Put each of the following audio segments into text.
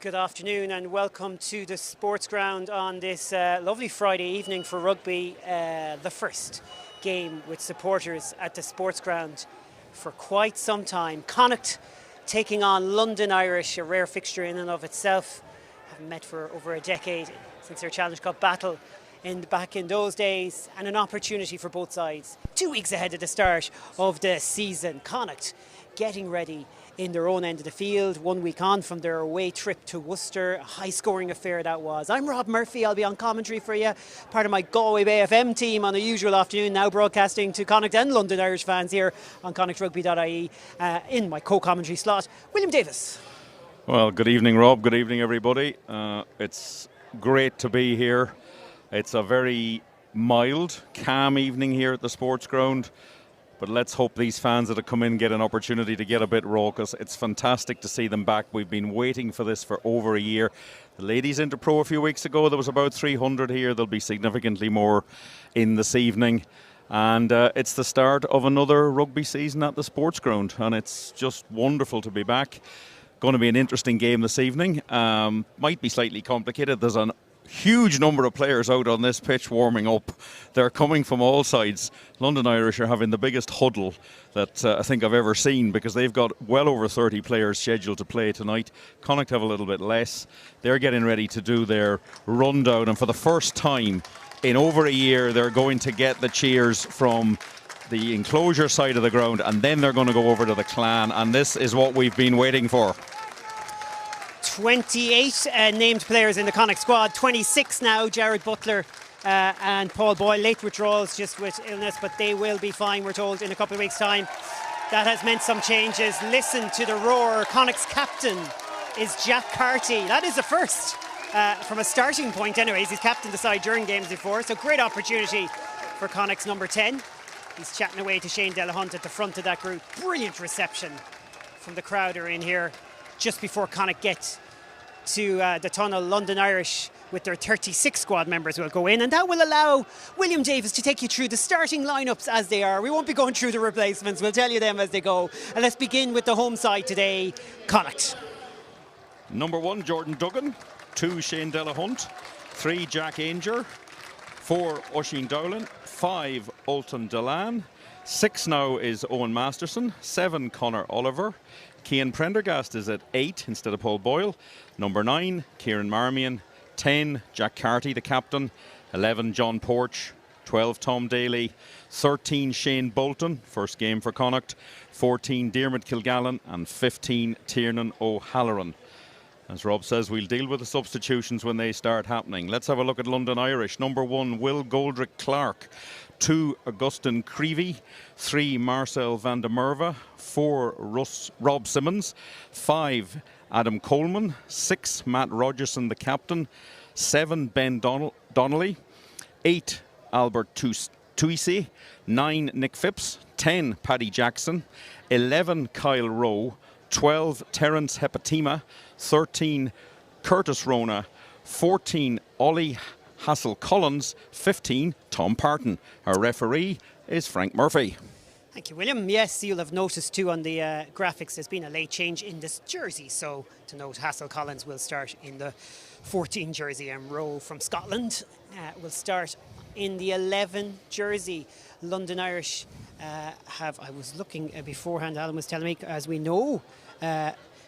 Good afternoon and welcome to the Sportsground on this lovely Friday evening for rugby. The first game with supporters at the Sportsground for quite some time. Connacht taking on London Irish, a rare fixture in and of itself. Haven't met for over a decade since their Challenge Cup battle back in those days, and an opportunity for both sides. 2 weeks ahead of the start of the season. Connacht getting ready in their own end of the field, 1 week on from their away trip to Worcester. A high-scoring affair that was. I'm Rob Murphy. I'll be on commentary for you, part of my Galway Bay FM team on the usual afternoon, now broadcasting to Connacht and London Irish fans here on connachtrugby.ie. In my co-commentary slot, William Davis. Well, good evening, Rob. Good evening, everybody. It's great to be here. It's a very mild, calm evening here at the Sportsground. But let's hope these fans that have come in get an opportunity to get a bit raucous. It's fantastic to see them back. We've been waiting for this for over a year. The ladies into pro a few weeks ago. There was about 300 here. There'll be significantly more in this evening. And it's the start of another rugby season at the Sportsground. And it's just wonderful to be back. Going to be an interesting game this evening. Might be slightly complicated. There's a huge number of players out on this pitch warming up. They're coming from all sides. London Irish are having the biggest huddle that I think I've ever seen, because they've got well over 30 players scheduled to play tonight. Connacht have a little bit less. They're getting ready to do their rundown, and for the first time in over a year they're going to get the cheers from the enclosure side of the ground, and then they're going to go over to the Clan, and this is what we've been waiting for. 28 named players in the Connacht squad, 26 now. Jared Butler and Paul Boyle, late withdrawals just with illness, but they will be fine, we're told, in a couple of weeks' time. That has meant some changes. Listen to the roar. Connacht's captain is Jack Carty. That is a first from a starting point anyways. He's captained the side during games before, so great opportunity for Connacht's number 10. He's chatting away to Shane Delahunt at the front of that group. Brilliant reception from the crowd are in here just before Connacht get to the tunnel. London Irish with their 36 squad members will go in, and that will allow William Davis to take you through the starting lineups as they are. We won't be going through the replacements, we'll tell you them as they go. And let's begin with the home side today, Connacht. Number 1, Jordan Duggan. 2, Shane Delahunt. 3, Jack Ainger. 4, Oisin Dowling. 5, Ultan Delan. 6 now is Owen Masterson. 7, Conor Oliver. Cian Prendergast is at 8 instead of Paul Boyle. Number 9, Kieran Marmion. 10, Jack Carty, the captain. 11, John Porch. 12, Tom Daly. 13, Shane Bolton, first game for Connacht. 14, Diarmuid Kilgallen. And 15, Tiernan O'Halloran. As Rob says, we'll deal with the substitutions when they start happening. Let's have a look at London Irish. Number 1, Will Goldrick Clark. 2, Augustin Creevy. 3, Marcel van der Merwe. 4, Rob Simmons. 5, Adam Coleman. 6, Matt Rogerson, the captain. 7, Ben Donnelly. 8, Albert Tuisi. 9, Nick Phipps. 10, Paddy Jackson. 11, Kyle Rowe. 12, Terence Hepatima. 13, Curtis Rona. 14, Ollie Hassel-Collins. 15, Tom Parton. Our referee is Frank Murphy. Thank you, William. Yes, you'll have noticed too on the graphics there's been a late change in this jersey. So to note, Hassel-Collins will start in the 14 jersey, and Rowe from Scotland will start in the 11 jersey. London Irish I was looking beforehand, Alan was telling me, as we know,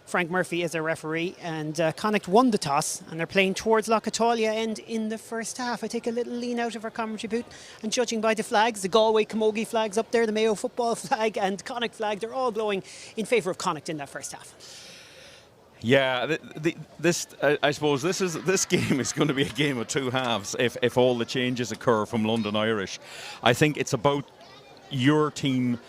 Frank Murphy is their referee, and Connacht won the toss and they're playing towards Lochatalia end in the first half. I take a little lean out of our commentary booth, and judging by the flags, the Galway Camogie flags up there, the Mayo football flag and Connacht flag, they're all blowing in favour of Connacht in that first half. Yeah, I suppose this game is going to be a game of two halves if all the changes occur from London Irish. I think it's about your team.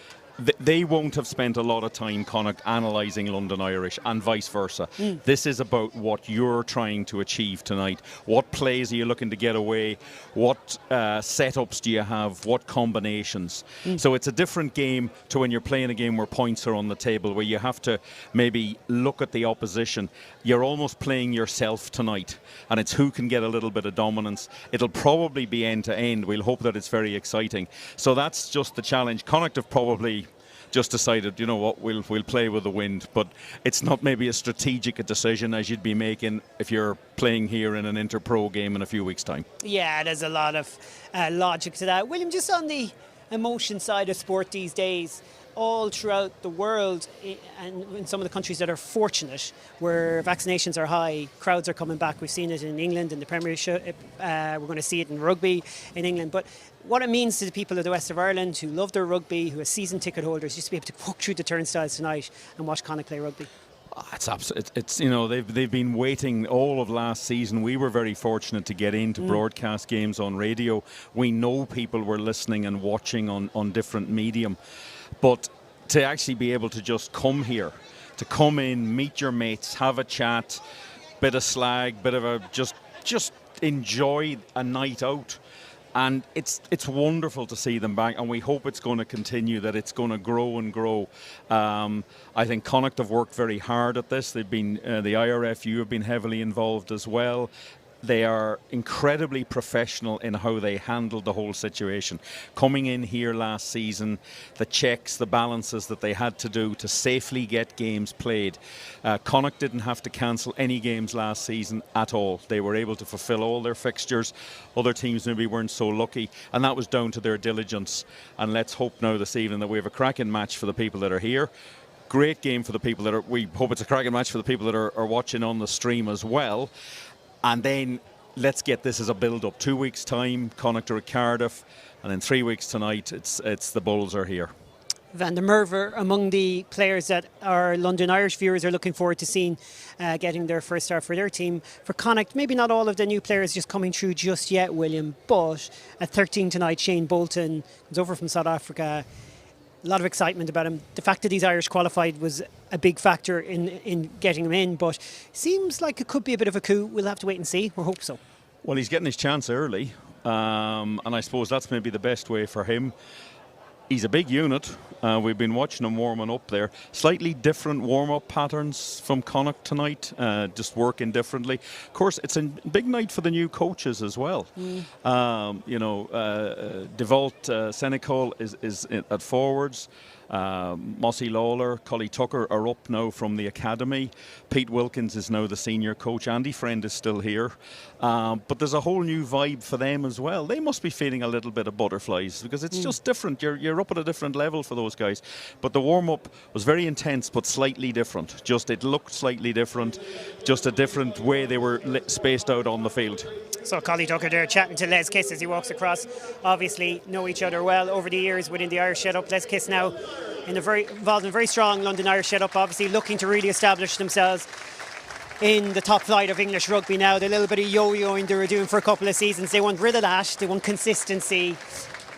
They won't have spent a lot of time, Connacht, analysing London Irish, and vice versa. This is about what you're trying to achieve tonight. What plays are you looking to get away? What setups do you have? What combinations? So it's a different game to when you're playing a game where points are on the table, where you have to maybe look at the opposition. You're almost playing yourself tonight, and it's who can get a little bit of dominance. It'll probably be end to end. We'll hope that it's very exciting. So that's just the challenge. Connacht have probably just decided, you know what, we'll play with the wind. But it's not maybe as strategic a decision as you'd be making if you're playing here in an inter-pro game in a few weeks' time. Yeah, there's a lot of logic to that. William, just on the emotion side of sport these days, all throughout the world and in some of the countries that are fortunate where vaccinations are high, crowds are coming back. We've seen it in England in the Premiership, we're going to see it in rugby in England. But what it means to the people of the west of Ireland who love their rugby, who are season ticket holders, just to be able to walk through the turnstiles tonight and watch Connacht play rugby. It's you know, they've been waiting all of last season. We were very fortunate to get in to broadcast games on radio. We know people were listening and watching on different medium. But to actually be able to just come here, to come in, meet your mates, have a chat, bit of slag, bit of a just enjoy a night out. And it's wonderful to see them back, and we hope it's going to continue, that it's going to grow and grow. I think Connacht have worked very hard at this. They've been the IRFU have been heavily involved as well. They are incredibly professional in how they handled the whole situation. Coming in here last season, the checks, the balances that they had to do to safely get games played. Connacht didn't have to cancel any games last season at all. They were able to fulfill all their fixtures. Other teams maybe weren't so lucky, and that was down to their diligence. And let's hope now this evening that we have a cracking match for the people that are here. Great game for the people that are, we hope it's a cracking match for the people that are watching on the stream as well. And then let's get this as a build-up. 2 weeks' time, Connacht are at Cardiff, and in 3 weeks tonight, it's the Bulls are here. Van der Merwe among the players that our London Irish viewers are looking forward to seeing getting their first start for their team. For Connacht, maybe not all of the new players just coming through just yet, William, but at 13 tonight, Shane Bolton comes over from South Africa. A lot of excitement about him. The fact that he's Irish qualified was a big factor in getting him in, but seems like it could be a bit of a coup. We'll have to wait and see. We hope so. Well, he's getting his chance early, and I suppose that's maybe the best way for him. He's a big unit. We've been watching him warming up there. Slightly different warm-up patterns from Connacht tonight, just working differently. Of course, it's a big night for the new coaches as well. Devault Senecal is at forwards. Mossy Lawler, Collie Tucker are up now from the academy. Pete Wilkins is now the senior coach. Andy Friend is still here. But there's a whole new vibe for them as well. They must be feeling a little bit of butterflies because it's just different. You're up at a different level for those guys. But the warm-up was very intense but slightly different. It looked slightly different. Just a different way they were spaced out on the field. So Collie Tucker there chatting to Les Kiss as he walks across. Obviously know each other well over the years within the Irish setup. Les Kiss now involved in a very strong London Irish setup, obviously looking to really establish themselves in the top flight of English rugby now. The little bit of yo-yoing they were doing for a couple of seasons, they want rid of that. They want consistency.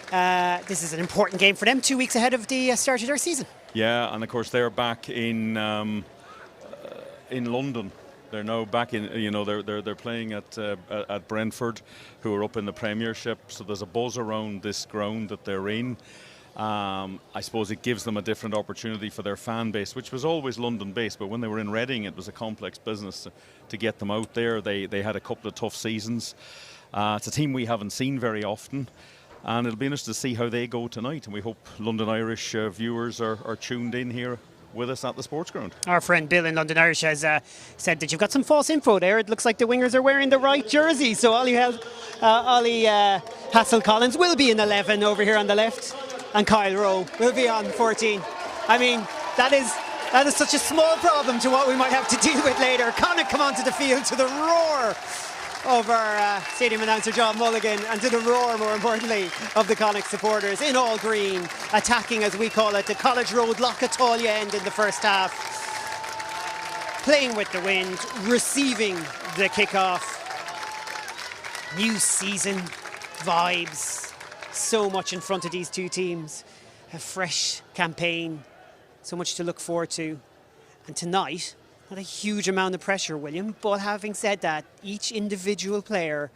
This is an important game for them, 2 weeks ahead of the start of their season. Yeah, and of course they're back in London. They're now back in, they're playing at Brentford, who are up in the Premiership. So there's a buzz around this ground that they're in. I suppose it gives them a different opportunity for their fan base, which was always London-based. But when they were in Reading, it was a complex business to get them out there. They had a couple of tough seasons. It's a team we haven't seen very often. And it'll be interesting to see how they go tonight. And we hope London Irish viewers are tuned in here with us at the Sportsground. Our friend Bill in London Irish has said that you've got some false info there. It looks like the wingers are wearing the right jersey. So Ollie Hassel-Collins will be in 11 over here on the left, and Kyle Rowe will be on 14. I mean, that is such a small problem to what we might have to deal with later. Connacht come onto the field to the roar of our stadium announcer John Mulligan, and to the roar, more importantly, of the Connacht supporters in all green, attacking, as we call it, the College Road Lochatalia end in the first half. Playing with the wind, receiving the kickoff. New season vibes, so much in front of these two teams. A fresh campaign, so much to look forward to. And tonight, not a huge amount of pressure, William, but having said that, each individual player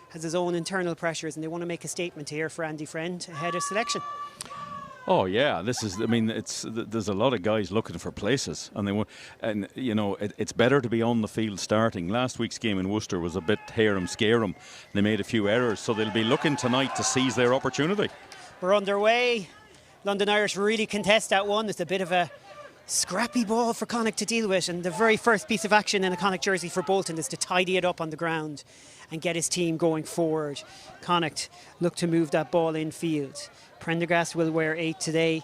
has his own internal pressures, and they want to make a statement here for Andy Friend ahead of selection. Oh yeah, there's a lot of guys looking for places, and it's better to be on the field starting. Last week's game in Worcester was a bit harum scarum. They made a few errors, so they'll be looking tonight to seize their opportunity. We're underway. London Irish really contest that one. It's a bit of a scrappy ball for Connacht to deal with, and the very first piece of action in a Connacht jersey for Bolton is to tidy it up on the ground and get his team going forward. Connacht look to move that ball infield. Prendergast will wear 8 today.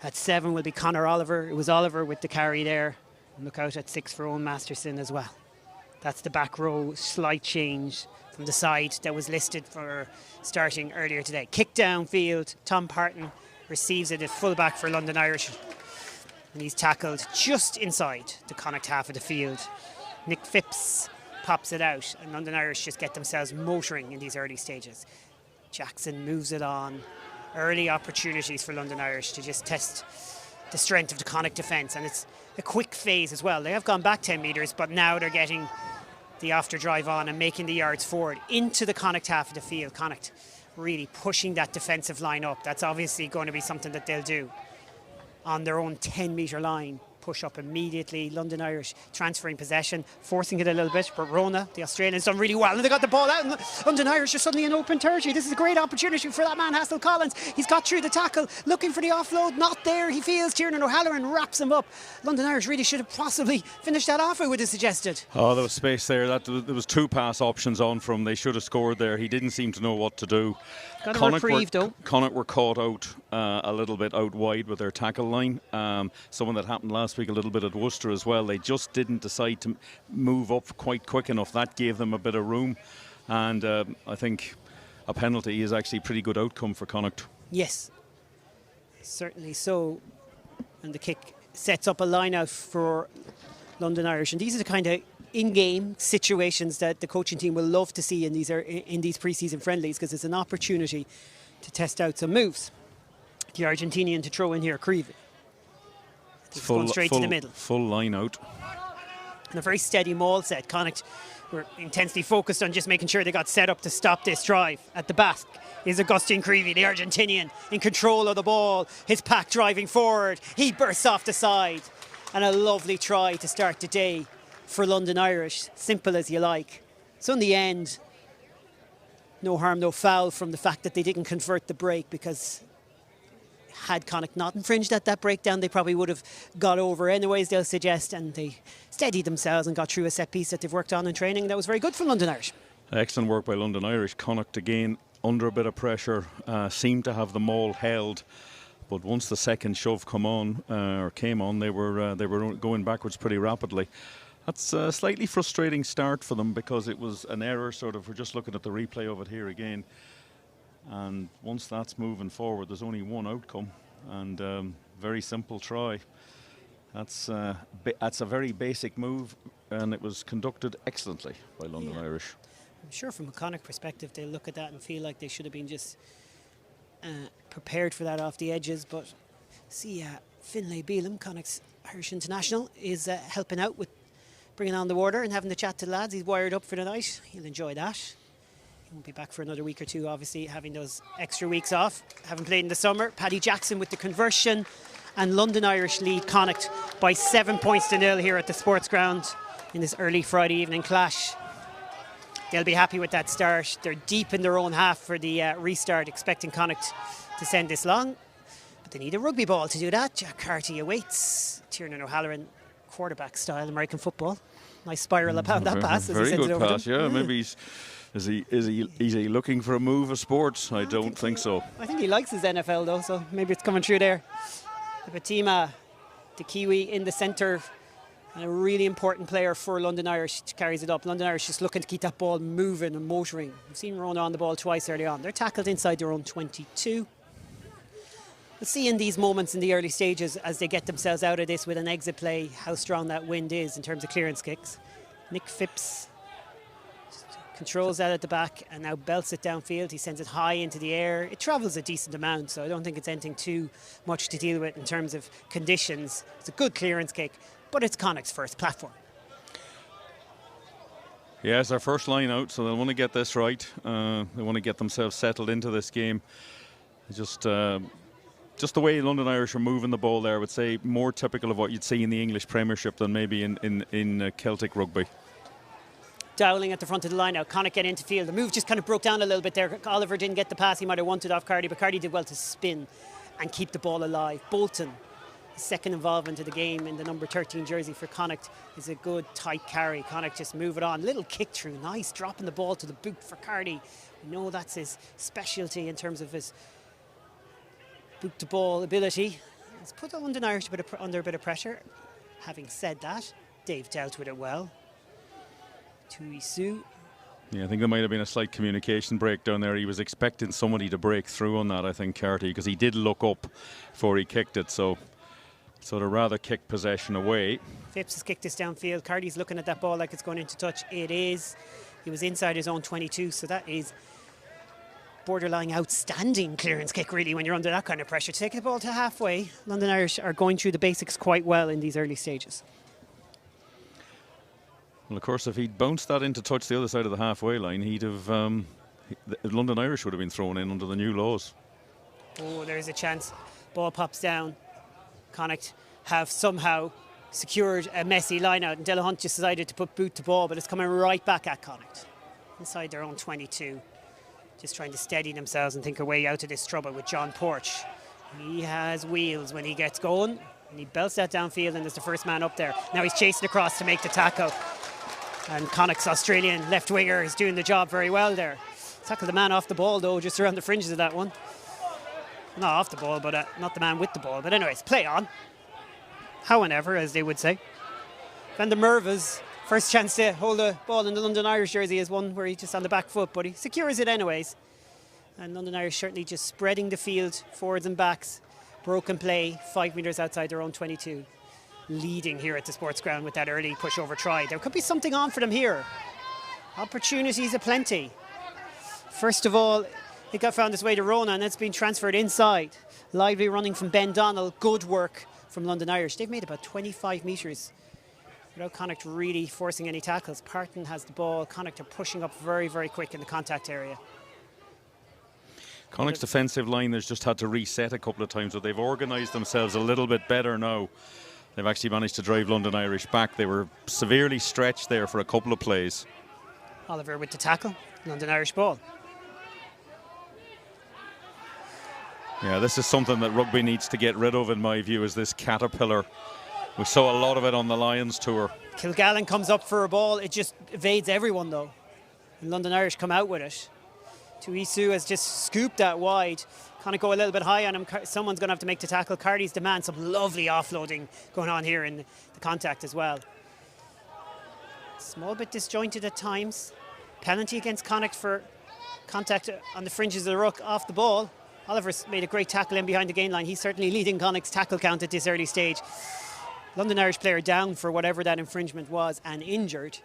At 7 will be Conor Oliver. It was Oliver with the carry there. Look out at 6 for Owen Masterson as well. That's the back row, slight change from the side that was listed for starting earlier today. Kick downfield, Tom Parton receives it at full-back for London Irish. And he's tackled just inside the Connacht half of the field. Nick Phipps pops it out, and London Irish just get themselves motoring in these early stages. Jackson moves it on. Early opportunities for London Irish to just test the strength of the Connacht defence, and it's a quick phase as well. They have gone back 10 metres, but now they're getting the after drive on and making the yards forward into the Connacht half of the field. Connacht really pushing that defensive line up. That's obviously going to be something that they'll do on their own 10-metre line. Push up immediately. London Irish transferring possession, forcing it a little bit, but Rona, the Australians, done really well, and they got the ball out, and London Irish are suddenly in open territory. This is a great opportunity for that man, Hassel Collins. He's got through the tackle, looking for the offload, not there. He feels Tiernan O'Halloran wraps him up. London Irish really should have possibly finished that off, I would have suggested. Oh, there was space there. There was 2 pass options on from. They should have scored there. He didn't seem to know what to do. Got a reprieve though. Connacht were caught out a little bit out wide with their tackle line. Someone that happened last week a little bit at Worcester as well. They just didn't decide to move up quite quick enough. That gave them a bit of room, and I think a penalty is actually a pretty good outcome for Connacht. Yes, certainly so. And the kick sets up a line out for London Irish, and these are the kind of in-game situations that the coaching team will love to see in these pre-season friendlies, because it's an opportunity to test out some moves. The Argentinian to throw in here, Creevy. It's going straight to the middle. Full line out. And a very steady maul set. Connacht were intensely focused on just making sure they got set up to stop this drive. At the back is Augustine Creevy, the Argentinian, in control of the ball. His pack driving forward. He bursts off the side. And a lovely try to start the day for London Irish. Simple as you like. So in the end, no harm, no foul from the fact that they didn't convert the break, because had Connacht not infringed at that breakdown, they probably would have got over anyways, they'll suggest, and they steadied themselves and got through a set piece that they've worked on in training. That was very good for London Irish. Excellent work by London Irish. Connacht again under a bit of pressure, seemed to have the maul held, but once the second shove came on, they were going backwards pretty rapidly. That's a slightly frustrating start for them, because it was an error, sort of. We're just looking at the replay of it here again. And once that's moving forward, there's only one outcome, and very simple try. That's a very basic move, and it was conducted excellently by London Irish. I'm sure from a Connacht perspective, they'll look at that and feel like they should have been just prepared for that off the edges. But see, Finlay Beelum, Connacht's Irish international, is helping out with bringing on the water and having the chat to the lads. He's wired up for the night. He'll enjoy that. He won't be back for another week or two, obviously, having those extra weeks off. Haven't played in the summer. Paddy Jackson with the conversion, and London Irish lead Connacht by 7 points to 0 here at the Sportsground in this early Friday evening clash. They'll be happy with that start. They're deep in their own half for the restart, expecting Connacht to send this long. But they need a rugby ball to do that. Jack Carty awaits. Tiernan O'Halloran, quarterback style American football. Nice spiral about that pass. Very good pass, yeah. Mm. Maybe is he looking for a move of sports? I don't think so. I think he likes his NFL though, so maybe it's coming through there. Batima, the Kiwi in the centre, and a really important player for London Irish, carries it up. London Irish just looking to keep that ball moving and motoring. We've seen Rona on the ball twice early on. They're tackled inside their own 22. We'll see in these moments in the early stages, as they get themselves out of this with an exit play, how strong that wind is in terms of clearance kicks. Nick Phipps controls that at the back and now belts it downfield. He sends it high into the air. It travels a decent amount, so I don't think it's anything too much to deal with in terms of conditions. It's a good clearance kick, but it's Connacht's first platform. Yeah, it's their first line out, so they'll want to get this right. They want to get themselves settled into this game. Just the way London Irish are moving the ball there, I would say more typical of what you'd see in the English Premiership than maybe in Celtic rugby. Dowling at the front of the line now. Connacht get into field. The move just kind of broke down a little bit there. Oliver didn't get the pass he might have wanted off Cardy, but Cardy did well to spin and keep the ball alive. Bolton, his second involvement of the game in the number 13 jersey for Connacht, is a good tight carry. Connacht just move it on. Little kick through, nice, dropping the ball to the boot for Cardi. We know that's his specialty in terms of his boot to ball ability. It's put London Irish under a bit of pressure. Having said that, Dave dealt with it well. Tuisu. Yeah, I think there might have been a slight communication breakdown there. He was expecting somebody to break through on that, I think, Carty, because he did look up before he kicked it. So they'd rather kick possession away. Phipps has kicked this downfield. Carty's looking at that ball like it's going into touch. It is. He was inside his own 22, so that is borderline outstanding clearance kick, really, when you're under that kind of pressure. Taking the ball to halfway. London Irish are going through the basics quite well in these early stages. Well, of course, if he'd bounced that into touch the other side of the halfway line, he'd have London Irish would have been thrown in under the new laws. Oh, there's a chance. Ball pops down. Connacht have somehow secured a messy line out, and Delahunt just decided to put boot to ball, but it's coming right back at Connacht inside their own 22, just trying to steady themselves and think a way out of this trouble with John Porch. He has wheels when he gets going, and he belts that downfield, and there's the first man up there. Now he's chasing across to make the tackle, and Connacht's Australian left winger is doing the job very well there. Tackled the man off the ball though, just around the fringes of that one. Not off the ball, but not the man with the ball. But anyways, play on. However, as they would say. Van der Merwe's first chance to hold the ball in the London Irish jersey is one where he's just on the back foot, but he secures it anyways. And London Irish certainly just spreading the field, forwards and backs. Broken play, 5 metres outside their own 22. Leading here at the Sportsground with that early pushover try. There could be something on for them here. Opportunities aplenty. First of all, it got found its way to Rona, and it's been transferred inside. Lively running from Ben Donnell. Good work from London Irish. They've made about 25 metres without Connacht really forcing any tackles. Parton has the ball. Connacht are pushing up very, very quick in the contact area. Connacht's defensive line has just had to reset a couple of times, but they've organised themselves a little bit better now. They've actually managed to drive London Irish back. They were severely stretched there for a couple of plays. Oliver with the tackle. London Irish ball. Yeah, this is something that rugby needs to get rid of, in my view, is this caterpillar. We saw a lot of it on the Lions tour. Kilgallen comes up for a ball. It just evades everyone, though. And London Irish come out with it. Tuisu has just scooped that wide. Kind of go a little bit high on him. Someone's going to have to make the tackle. Cardi's demand some lovely offloading going on here in the contact as well. Small bit disjointed at times. Penalty against Connacht for contact on the fringes of the ruck off the ball. Oliver's made a great tackle in behind the gain line. He's certainly leading Connacht's tackle count at this early stage. London Irish player down for whatever that infringement was and injured.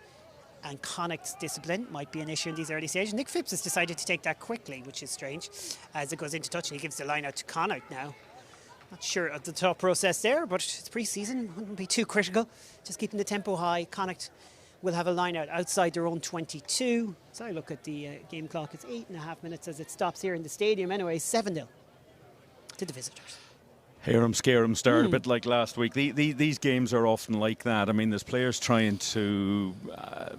And Connacht's discipline might be an issue in these early stages. Nick Phipps has decided to take that quickly, which is strange, as it goes into touch, and he gives the line out to Connacht now. Not sure of the thought process there, but it's pre-season. Wouldn't be too critical. Just keeping the tempo high. Connacht will have a line out outside their own 22. So I look at the game clock. It's 8.5 minutes as it stops here in the stadium. Anyway, 7-0 to the visitors. Hear 'em, scare 'em start, a bit like last week. These games are often like that. I mean, there's players trying to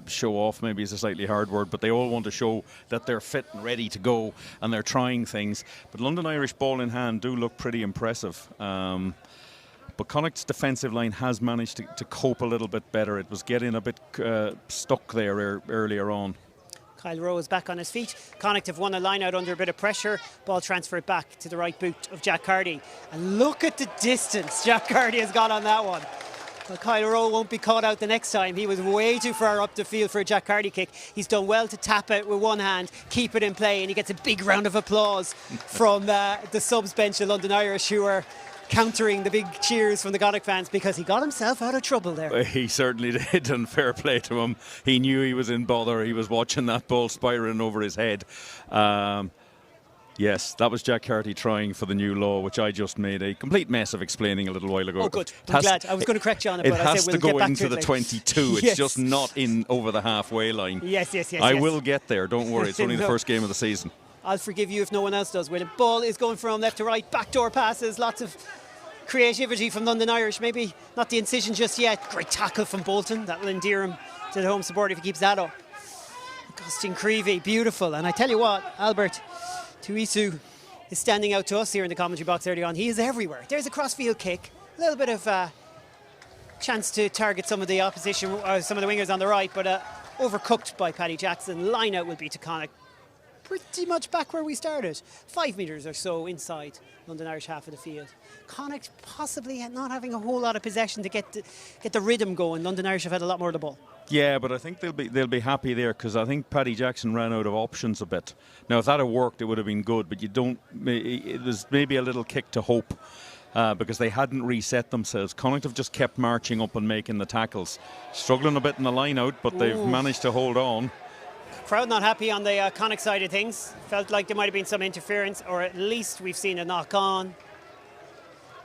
show off, maybe is a slightly hard word, but they all want to show that they're fit and ready to go, and they're trying things. But London Irish ball in hand do look pretty impressive. But Connacht's defensive line has managed to cope a little bit better. It was getting a bit stuck there earlier on. Kyle Rowe is back on his feet. Connacht have won a line out under a bit of pressure. Ball transferred back to the right boot of Jack Carty. And look at the distance Jack Carty has got on that one. Well, Kyle Rowe won't be caught out the next time. He was way too far up the field for a Jack Carty kick. He's done well to tap it with one hand, keep it in play, and he gets a big round of applause from the subs bench of London Irish, who are countering the big cheers from the Connacht fans, because he got himself out of trouble there. He certainly did, and fair play to him. He knew he was in bother. He was watching that ball spiraling over his head. Yes, that was Jack Carty trying for the new law, which I just made a complete mess of explaining a little while ago. Oh, good. I'm glad. I was going to correct you on it, but I said we'll get back to it. It has to go into the 22. It's yes. just not in over the halfway line. Yes. I will get there. Don't worry. It's only the first game of the season. I'll forgive you if no one else does. When the ball is going from left to right, backdoor passes, lots of creativity from London Irish. Maybe not the incision just yet. Great tackle from Bolton. That will endear him to the home support if he keeps that up. Augustine Creevy, beautiful. And I tell you what, Albert Tuisu is standing out to us here in the commentary box early on. He is everywhere. There's a crossfield kick, a little bit of chance to target some of the opposition, some of the wingers on the right, but overcooked by Paddy Jackson. Line out will be to Connacht. Pretty much back where we started, 5 metres or so inside London Irish half of the field. Connacht possibly not having a whole lot of possession to get the rhythm going. London Irish have had a lot more of the ball. Yeah, but I think they'll be happy there, because I think Paddy Jackson ran out of options a bit. Now, if that had worked, it would have been good, but it was maybe a little kick to hope, because they hadn't reset themselves. Connacht have just kept marching up and making the tackles. Struggling a bit in the line out, but they've managed to hold on. Crowd not happy on the Connacht side of things. Felt like there might have been some interference, or at least we've seen a knock on.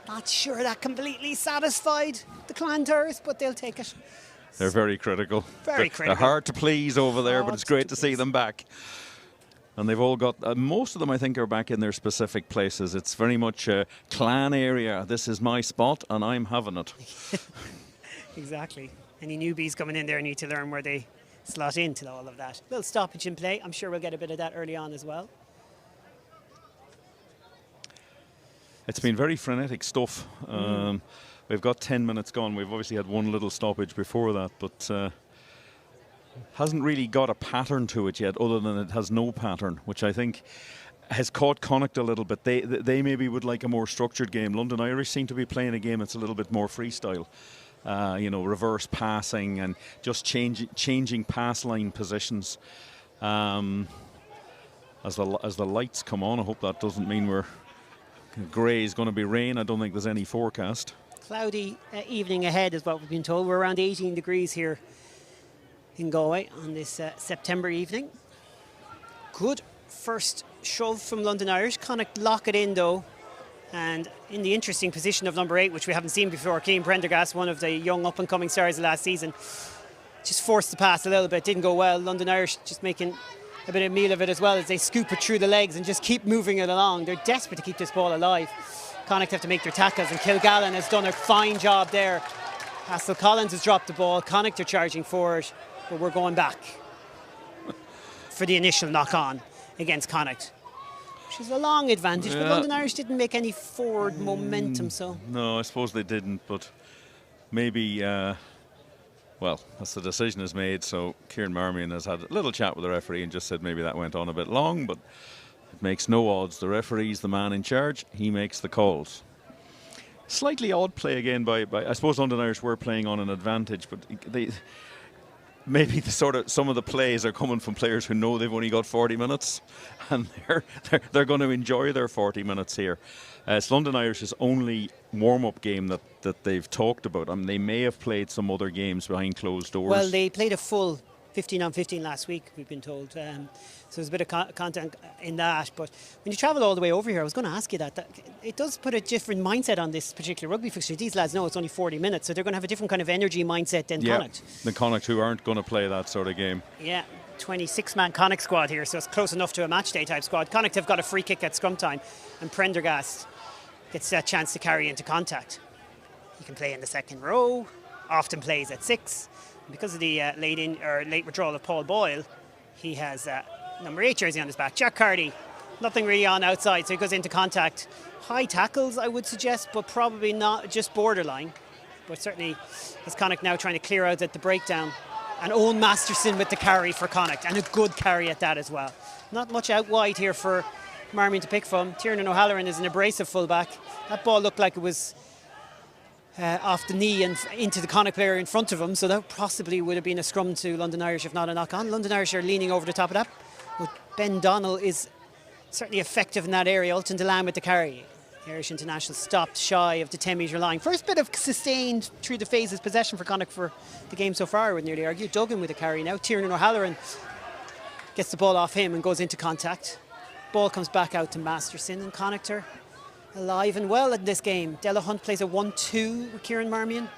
Not sure that completely satisfied the Clontards, but they'll take it. They're very critical. Critical. They're hard to please over there, but it's great to see them back. And they've all got, most of them I think are back in their specific places. It's very much a clan area. This is my spot and I'm having it. Exactly. Any newbies coming in there need to learn where they slot into all of that. Little stoppage in play. I'm sure we'll get a bit of that early on as well. It's been very frenetic stuff. We've got 10 minutes gone. We've obviously had one little stoppage before that, but hasn't really got a pattern to it yet, other than it has no pattern, which I think has caught Connacht a little bit. They maybe would like a more structured game. London Irish seem to be playing a game that's a little bit more freestyle. Reverse passing and just changing pass line positions. As the lights come on, I hope that doesn't mean grey is going to be rain. I don't think there's any forecast. Cloudy evening ahead is what we've been told. We're around 18 degrees here in Galway on this September evening. Good first shove from London Irish. Connacht lock it in though, and in the interesting position of number 8, which we haven't seen before, Cian Prendergast, one of the young up-and-coming stars of last season, just forced the pass a little bit, didn't go well. London Irish just making a bit of a meal of it as well as they scoop it through the legs and just keep moving it along. They're desperate to keep this ball alive. Connacht have to make their tackles, and Kilgallen has done a fine job there. Hassel Collins has dropped the ball. Connacht are charging forward, but we're going back for the initial knock-on against Connacht, which is a long advantage, but London Irish didn't make any forward momentum, so... No, I suppose they didn't, but maybe... well, that's the decision is made, so Kieran Marmion has had a little chat with the referee and just said maybe that went on a bit long, but it makes no odds. The referee's the man in charge. He makes the calls. Slightly odd play again by I suppose London Irish were playing on an advantage, but maybe some of the plays are coming from players who know they've only got 40 minutes and they're going to enjoy their 40 minutes here. It's London Irish's only warm-up game that they've talked about. I mean, they may have played some other games behind closed doors. Well, they played a full 15-on-15 last week, we've been told. So there's a bit of content in that. But when you travel all the way over here, I was going to ask you that it does put a different mindset on this particular rugby fixture. These lads know it's only 40 minutes, so they're going to have a different kind of energy mindset than Connacht. The Connacht who aren't going to play that sort of game. Yeah, 26-man Connacht squad here, so it's close enough to a match day type squad. Connacht have got a free kick at scrum time, and Prendergast gets that chance to carry into contact. He can play in the second row, often plays at 6. Because of the late withdrawal of Paul Boyle, he has number 8 jersey on his back. Jack Carty, nothing really on outside, so he goes into contact. High tackles, I would suggest, but probably not just borderline. But certainly, as Connacht now trying to clear out at the breakdown. And Owen Masterson with the carry for Connacht, and a good carry at that as well. Not much out wide here for Marmion to pick from. Tiernan O'Halloran is an abrasive fullback. That ball looked like it was off the knee and into the Connacht player in front of him, so that possibly would have been a scrum to London Irish if not a knock-on. London Irish are leaning over the top of that. But Ben Donnell is certainly effective in that area. Ultan Delan with the carry. Irish International stopped shy of the 10-metre line. First bit of sustained through the phases possession for Connacht for the game so far, I would nearly argue. Duggan with the carry now. Tiernan O'Halloran gets the ball off him and goes into contact. Ball comes back out to Masterson, and Connacht are alive and well in this game. Della Hunt plays a 1-2 with Kieran Marmion.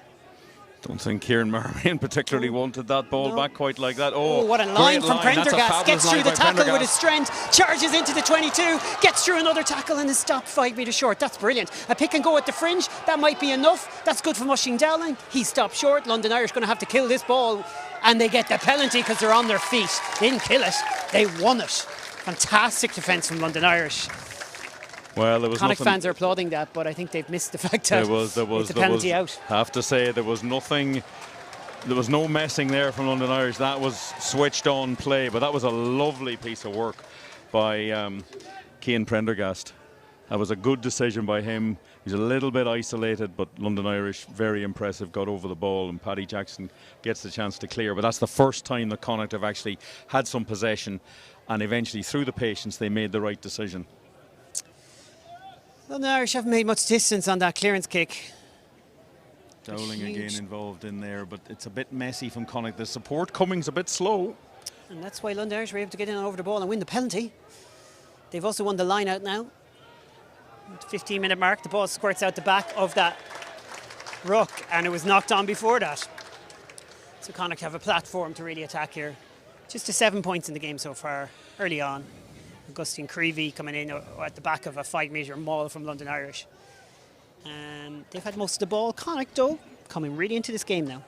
Don't think Kieran Marmion particularly wanted that ball back quite like that. Oh, what a line from Prendergast. Gets through the tackle with his strength, charges into the 22, gets through another tackle and is stopped 5 metres short. That's brilliant. A pick and go at the fringe, that might be enough. That's good for Mushing Dowling. He stopped short. London Irish going to have to kill this ball, and they get the penalty because they're on their feet. They didn't kill it, they won it. Fantastic defence from London Irish. Well, there was Connacht nothing. fans are applauding that, but I think they've missed the fact that it's a there penalty was, out. have to say, there was nothing. There was no messing there from London Irish. That was switched on play, but that was a lovely piece of work by Cian Prendergast. That was a good decision by him. He's a little bit isolated, but London Irish, very impressive, got over the ball, and Paddy Jackson gets the chance to clear. But that's the first time that Connacht have actually had some possession, and eventually, through the patience, they made the right decision. London Irish haven't made much distance on that clearance kick. Dowling again involved in there, but it's a bit messy from Connacht. The support coming's a bit slow. And that's why London Irish were able to get in over the ball and win the penalty. They've also won the line out now. At the 15-minute mark, the ball squirts out the back of that ruck, and it was knocked on before that. So Connacht have a platform to really attack here. Just to 7 points in the game so far, early on. Augustine Creevy coming in at the back of a 5-metre maul from London Irish. They've had most of the ball. Connacht, though, coming really into this game now.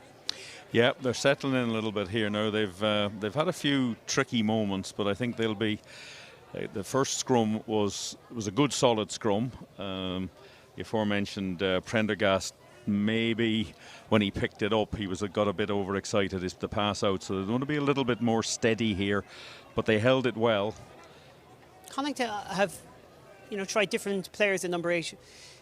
Yeah, they're settling in a little bit here now. They've had a few tricky moments, but I think they'll be. The first scrum was a good, solid scrum. The aforementioned Prendergast, maybe when he picked it up, he got a bit overexcited. It's the pass out, so they want to be a little bit more steady here, but they held it well. Connacht have, tried different players in number 8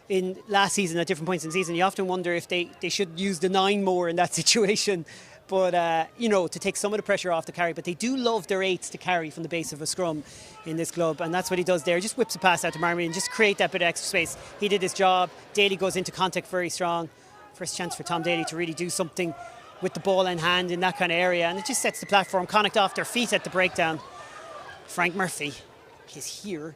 in last season at different points in the season. You often wonder if they should use the 9 more in that situation, but to take some of the pressure off the carry. But they do love their 8s to carry from the base of a scrum in this club, and that's what he does there. Just whips a pass out to Marmion and just create that bit of extra space. He did his job. Daly goes into contact very strong. First chance for Tom Daly to really do something with the ball in hand in that kind of area, and it just sets the platform. Connacht off their feet at the breakdown. Frank Murphy is here.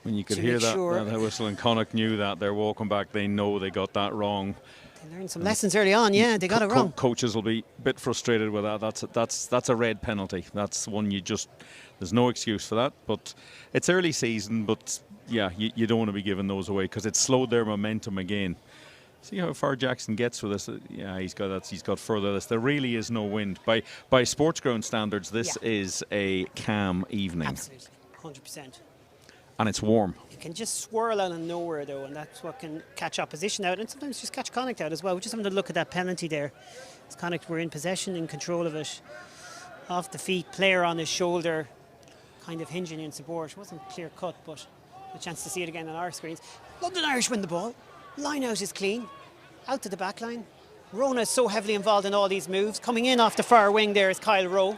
When you could hear that whistle, and Connacht knew that they're walking back, they know they got that wrong. They learned some lessons early on. Yeah, they got it wrong. Coaches will be a bit frustrated with that. That's a red penalty. That's one there's no excuse for that. But it's early season. But yeah, you don't want to be giving those away because it slowed their momentum again. See how far Jackson gets with this. Yeah, he's got further. There really is no wind. By Sportsground standards, this is a calm evening. Absolutely, 100%. And it's warm. It can just swirl out of nowhere, though, and that's what can catch opposition out, and sometimes just catch Connacht out as well. We're just having a look at that penalty there. As Connacht were in possession, in control of it. Off the feet, player on his shoulder, kind of hinging in support. It wasn't clear cut, but a chance to see it again on our screens. London Irish win the ball. Line out is clean. Out to the back line. Rona is so heavily involved in all these moves. Coming in off the far wing there is Kyle Rowe.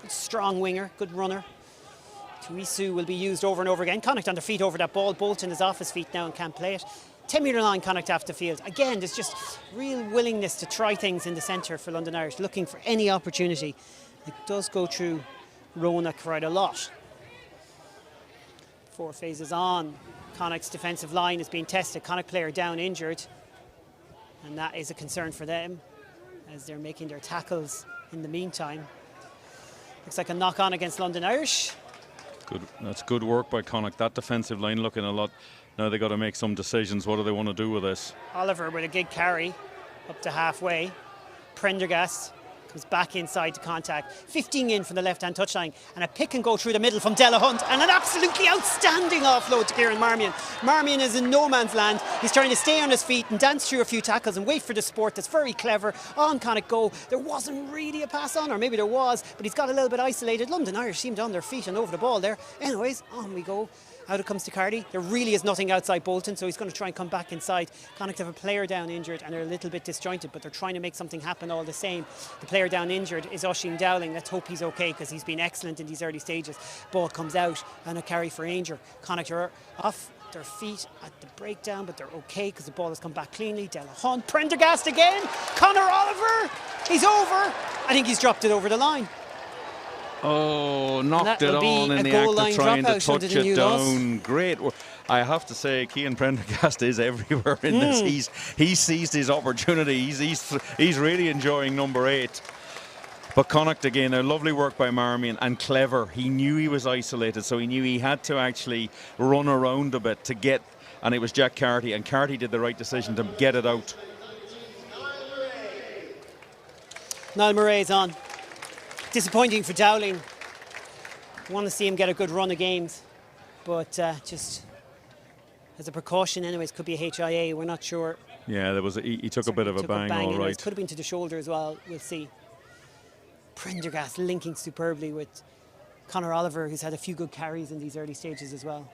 Good strong winger, good runner. Tuisu will be used over and over again. Connacht on their feet over that ball. Bolton is off his feet now and can't play it. 10-metre line, Connacht off the field. Again, there's just real willingness to try things in the centre for London Irish, looking for any opportunity. It does go through Rona quite a lot. 4 phases on. Connacht's defensive line is being tested. Connacht player down injured. And that is a concern for them as they're making their tackles in the meantime. Looks like a knock-on against London Irish. Good. That's good work by Connacht. That defensive line looking a lot. Now they've got to make some decisions. What do they want to do with this? Oliver with a good carry up to halfway. Prendergast comes back inside to contact. 15 in from the left-hand touchline. And a pick and go through the middle from Della Hunt. And an absolutely outstanding offload to Kieran Marmion. Marmion is in no man's land. He's trying to stay on his feet and dance through a few tackles and wait for the support. That's very clever. On Connacht go. There wasn't really a pass on, or maybe there was, but he's got a little bit isolated. London Irish seemed on their feet and over the ball there. Anyways, on we go. Out it comes to Cardi. There really is nothing outside Bolton, so he's going to try and come back inside. Connacht have a player down injured and they're a little bit disjointed, but they're trying to make something happen all the same. The player down injured is Oisín Dowling. Let's hope he's okay because he's been excellent in these early stages. Ball comes out and a carry for Ainger. Connacht are off their feet at the breakdown, but they're okay because the ball has come back cleanly. Della Hunt, Prendergast again. Conor Oliver, he's over. I think he's dropped it over the line. Oh, knocked it on in the act of trying to touch it down. Great. I have to say, Cian Prendergast is everywhere in this. He's seized his opportunity. He's really enjoying number 8. But Connacht again, a lovely work by Marmion and clever. He knew he was isolated, so he knew he had to actually run around a bit to get, and it was Jack Carty, and Carty did the right decision to get it out. Niall Murray's on. Disappointing for Dowling. Want to see him get a good run of games, but just as a precaution anyways. Could be a HIA, we're not sure. Yeah, there was he took a bit of a bang, all right. Could have been to the shoulder as well, we'll see. Prendergast linking superbly with Conor Oliver, who's had a few good carries in these early stages as well.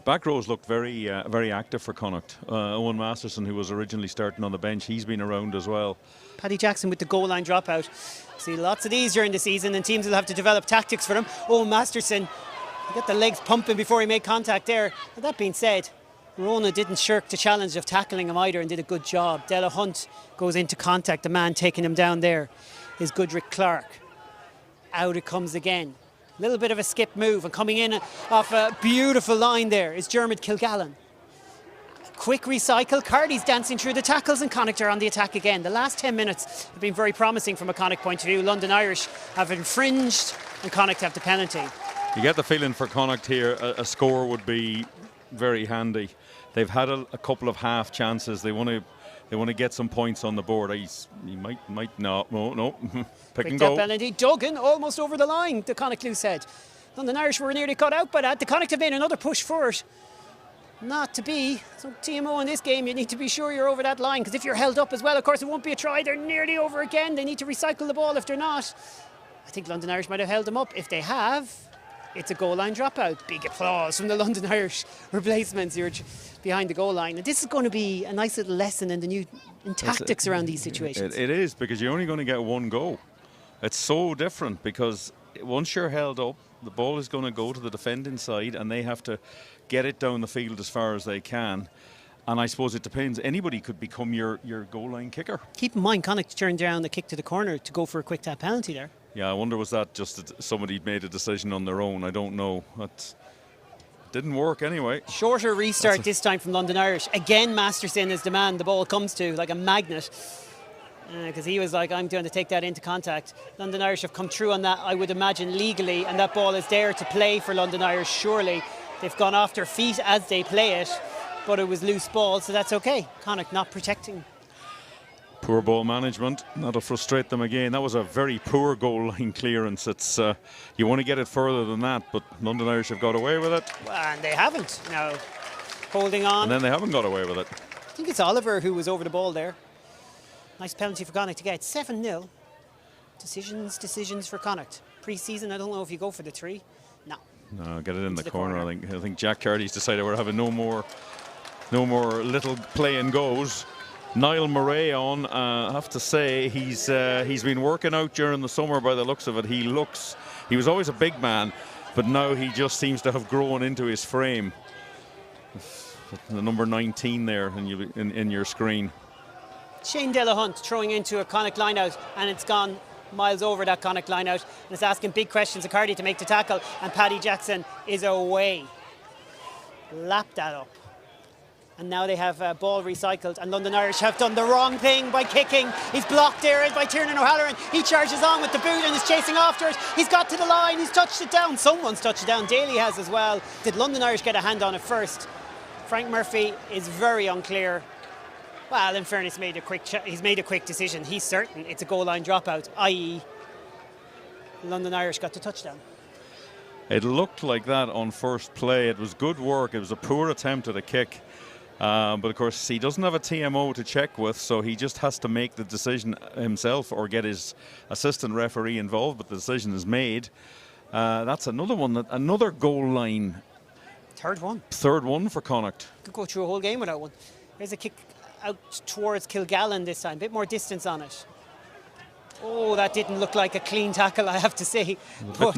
Back rows looked very very active for Connacht. Owen Masterson, who was originally starting on the bench, he's been around as well. Paddy Jackson with the goal line dropout. See lots of these during the season, and teams will have to develop tactics for them. Owen Masterson, he got the legs pumping before he made contact there. But that being said, Rona didn't shirk the challenge of tackling him either and did a good job. Della Hunt goes into contact. The man taking him down there is Goodrick Clark. Out it comes again. A little bit of a skip move, and coming in off a beautiful line there is Dermot Kilgallen. Quick recycle. Cardy's dancing through the tackles, and Connacht are on the attack again. The last 10 minutes have been very promising from a Connacht point of view. London Irish have infringed, and Connacht have the penalty. You get the feeling for Connacht here, a score would be very handy. They've had a couple of half chances. They want to get some points on the board. He might not. No. Pick and go. Penalty. Duggan almost over the line, the Connacht Lou said. London Irish were nearly cut out by that. The Connacht have made another push for it. Not to be. So TMO in this game, you need to be sure you're over that line, because if you're held up as well, of course, it won't be a try. They're nearly over again. They need to recycle the ball if they're not. I think London Irish might have held them up. If they have, it's a goal line dropout. Big applause from the London Irish replacements here behind the goal line. And this is going to be a nice little lesson in tactics around these situations. It is, because you're only going to get one go. It's so different, because once you're held up, the ball is going to go to the defending side and they have to get it down the field as far as they can. And I suppose it depends. Anybody could become your goal line kicker. Keep in mind, Connacht turned down the kick to the corner to go for a quick tap penalty there. Yeah, I wonder, was that just that somebody made a decision on their own? I don't know. That didn't work anyway. Shorter restart this time from London Irish. Again, Masterson is the man the ball comes to like a magnet, because he was like, I'm going to take that into contact. London Irish have come through on that, I would imagine, legally, and that ball is there to play for London Irish, surely. They've gone off their feet as they play it, but it was loose ball, so that's okay. Connacht not protecting. Poor ball management. That'll frustrate them again. That was a very poor goal line clearance. It's you want to get it further than that, but London Irish have got away with it. Well, and they haven't. Now, holding on. And then they haven't got away with it. I think it's Oliver who was over the ball there. Nice penalty for Connacht to get. 7-0. Decisions for Connacht. Pre-season, I don't know if you go for the 3. No, get it in the corner. I think Jack Carty's decided we're having no more little play and goes. Niall Murray on. I have to say he's been working out during the summer by the looks of it. He was always a big man, but now he just seems to have grown into his frame. The number 19 there in your screen. Shane Della Hunt throwing into a Connacht line out, and it's gone miles over that Connacht line out, and it's asking big questions of Cardy to make the tackle, and Paddy Jackson is away. Lap that up. And now they have ball recycled, and London Irish have done the wrong thing by kicking. He's blocked there by Tiernan O'Halloran. He charges on with the boot and is chasing after it. He's got to the line, he's touched it down. Someone's touched it down, Daly has as well. Did London Irish get a hand on it first? Frank Murphy is very unclear. Well, in fairness, he's made a quick decision. He's certain it's a goal line dropout, i.e. London Irish got the touchdown. It looked like that on first play. It was good work. It was a poor attempt at a kick. But of course, he doesn't have a TMO to check with, so he just has to make the decision himself or get his assistant referee involved, but the decision is made. That's another one, another goal line. Third one for Connacht. Could go through a whole game without one. There's a kick out towards Kilgallen this time, a bit more distance on it. Oh, that didn't look like a clean tackle, I have to say. But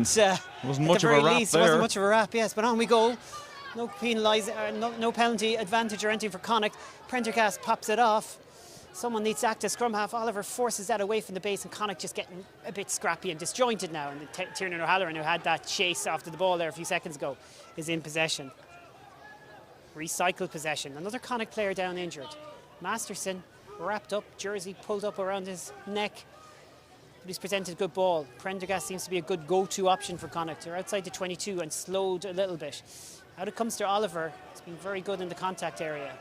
wasn't much of a wrap there. Wasn't much of a wrap, yes, but on we go. No penalty advantage or anything for Connacht. Prendergast pops it off. Someone needs to act as scrum half. Oliver forces that away from the base, and Connacht just getting a bit scrappy and disjointed now. And Tiernan O'Halloran, who had that chase after the ball there a few seconds ago, is in possession. Recycled possession. Another Connacht player down injured. Masterson wrapped up, jersey pulled up around his neck. But he's presented a good ball. Prendergast seems to be a good go-to option for Connacht. They're outside the 22 and slowed a little bit. Out it comes to Oliver. He's been very good in the contact area.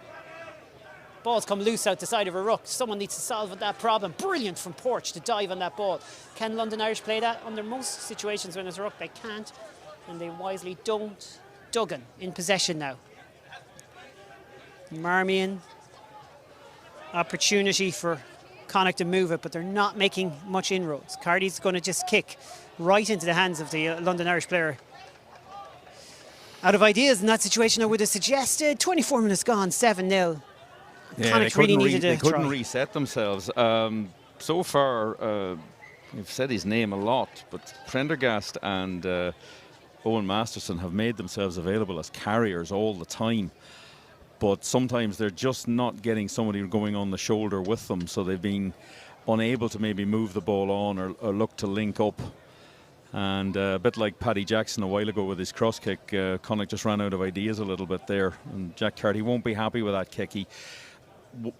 Ball's come loose out the side of a ruck. Someone needs to solve that problem. Brilliant from Porch to dive on that ball. Can London Irish play that? Under most situations when there's a ruck, they can't. And they wisely don't. Duggan in possession now. Marmion. Opportunity for Connacht to move it, but they're not making much inroads. Cardy's going to just kick right into the hands of the London Irish player. Out of ideas in that situation, I would have suggested. 24 minutes gone, 7-0. Yeah, Connacht really needed they couldn't try. reset themselves. So far, we've said his name a lot, but Prendergast and Owen Masterson have made themselves available as carriers all the time. But sometimes they're just not getting somebody going on the shoulder with them, so they've been unable to maybe move the ball on or look to link up. And a bit like Paddy Jackson a while ago with his cross kick, Connacht just ran out of ideas a little bit there. And Jack Carty won't be happy with that kick. He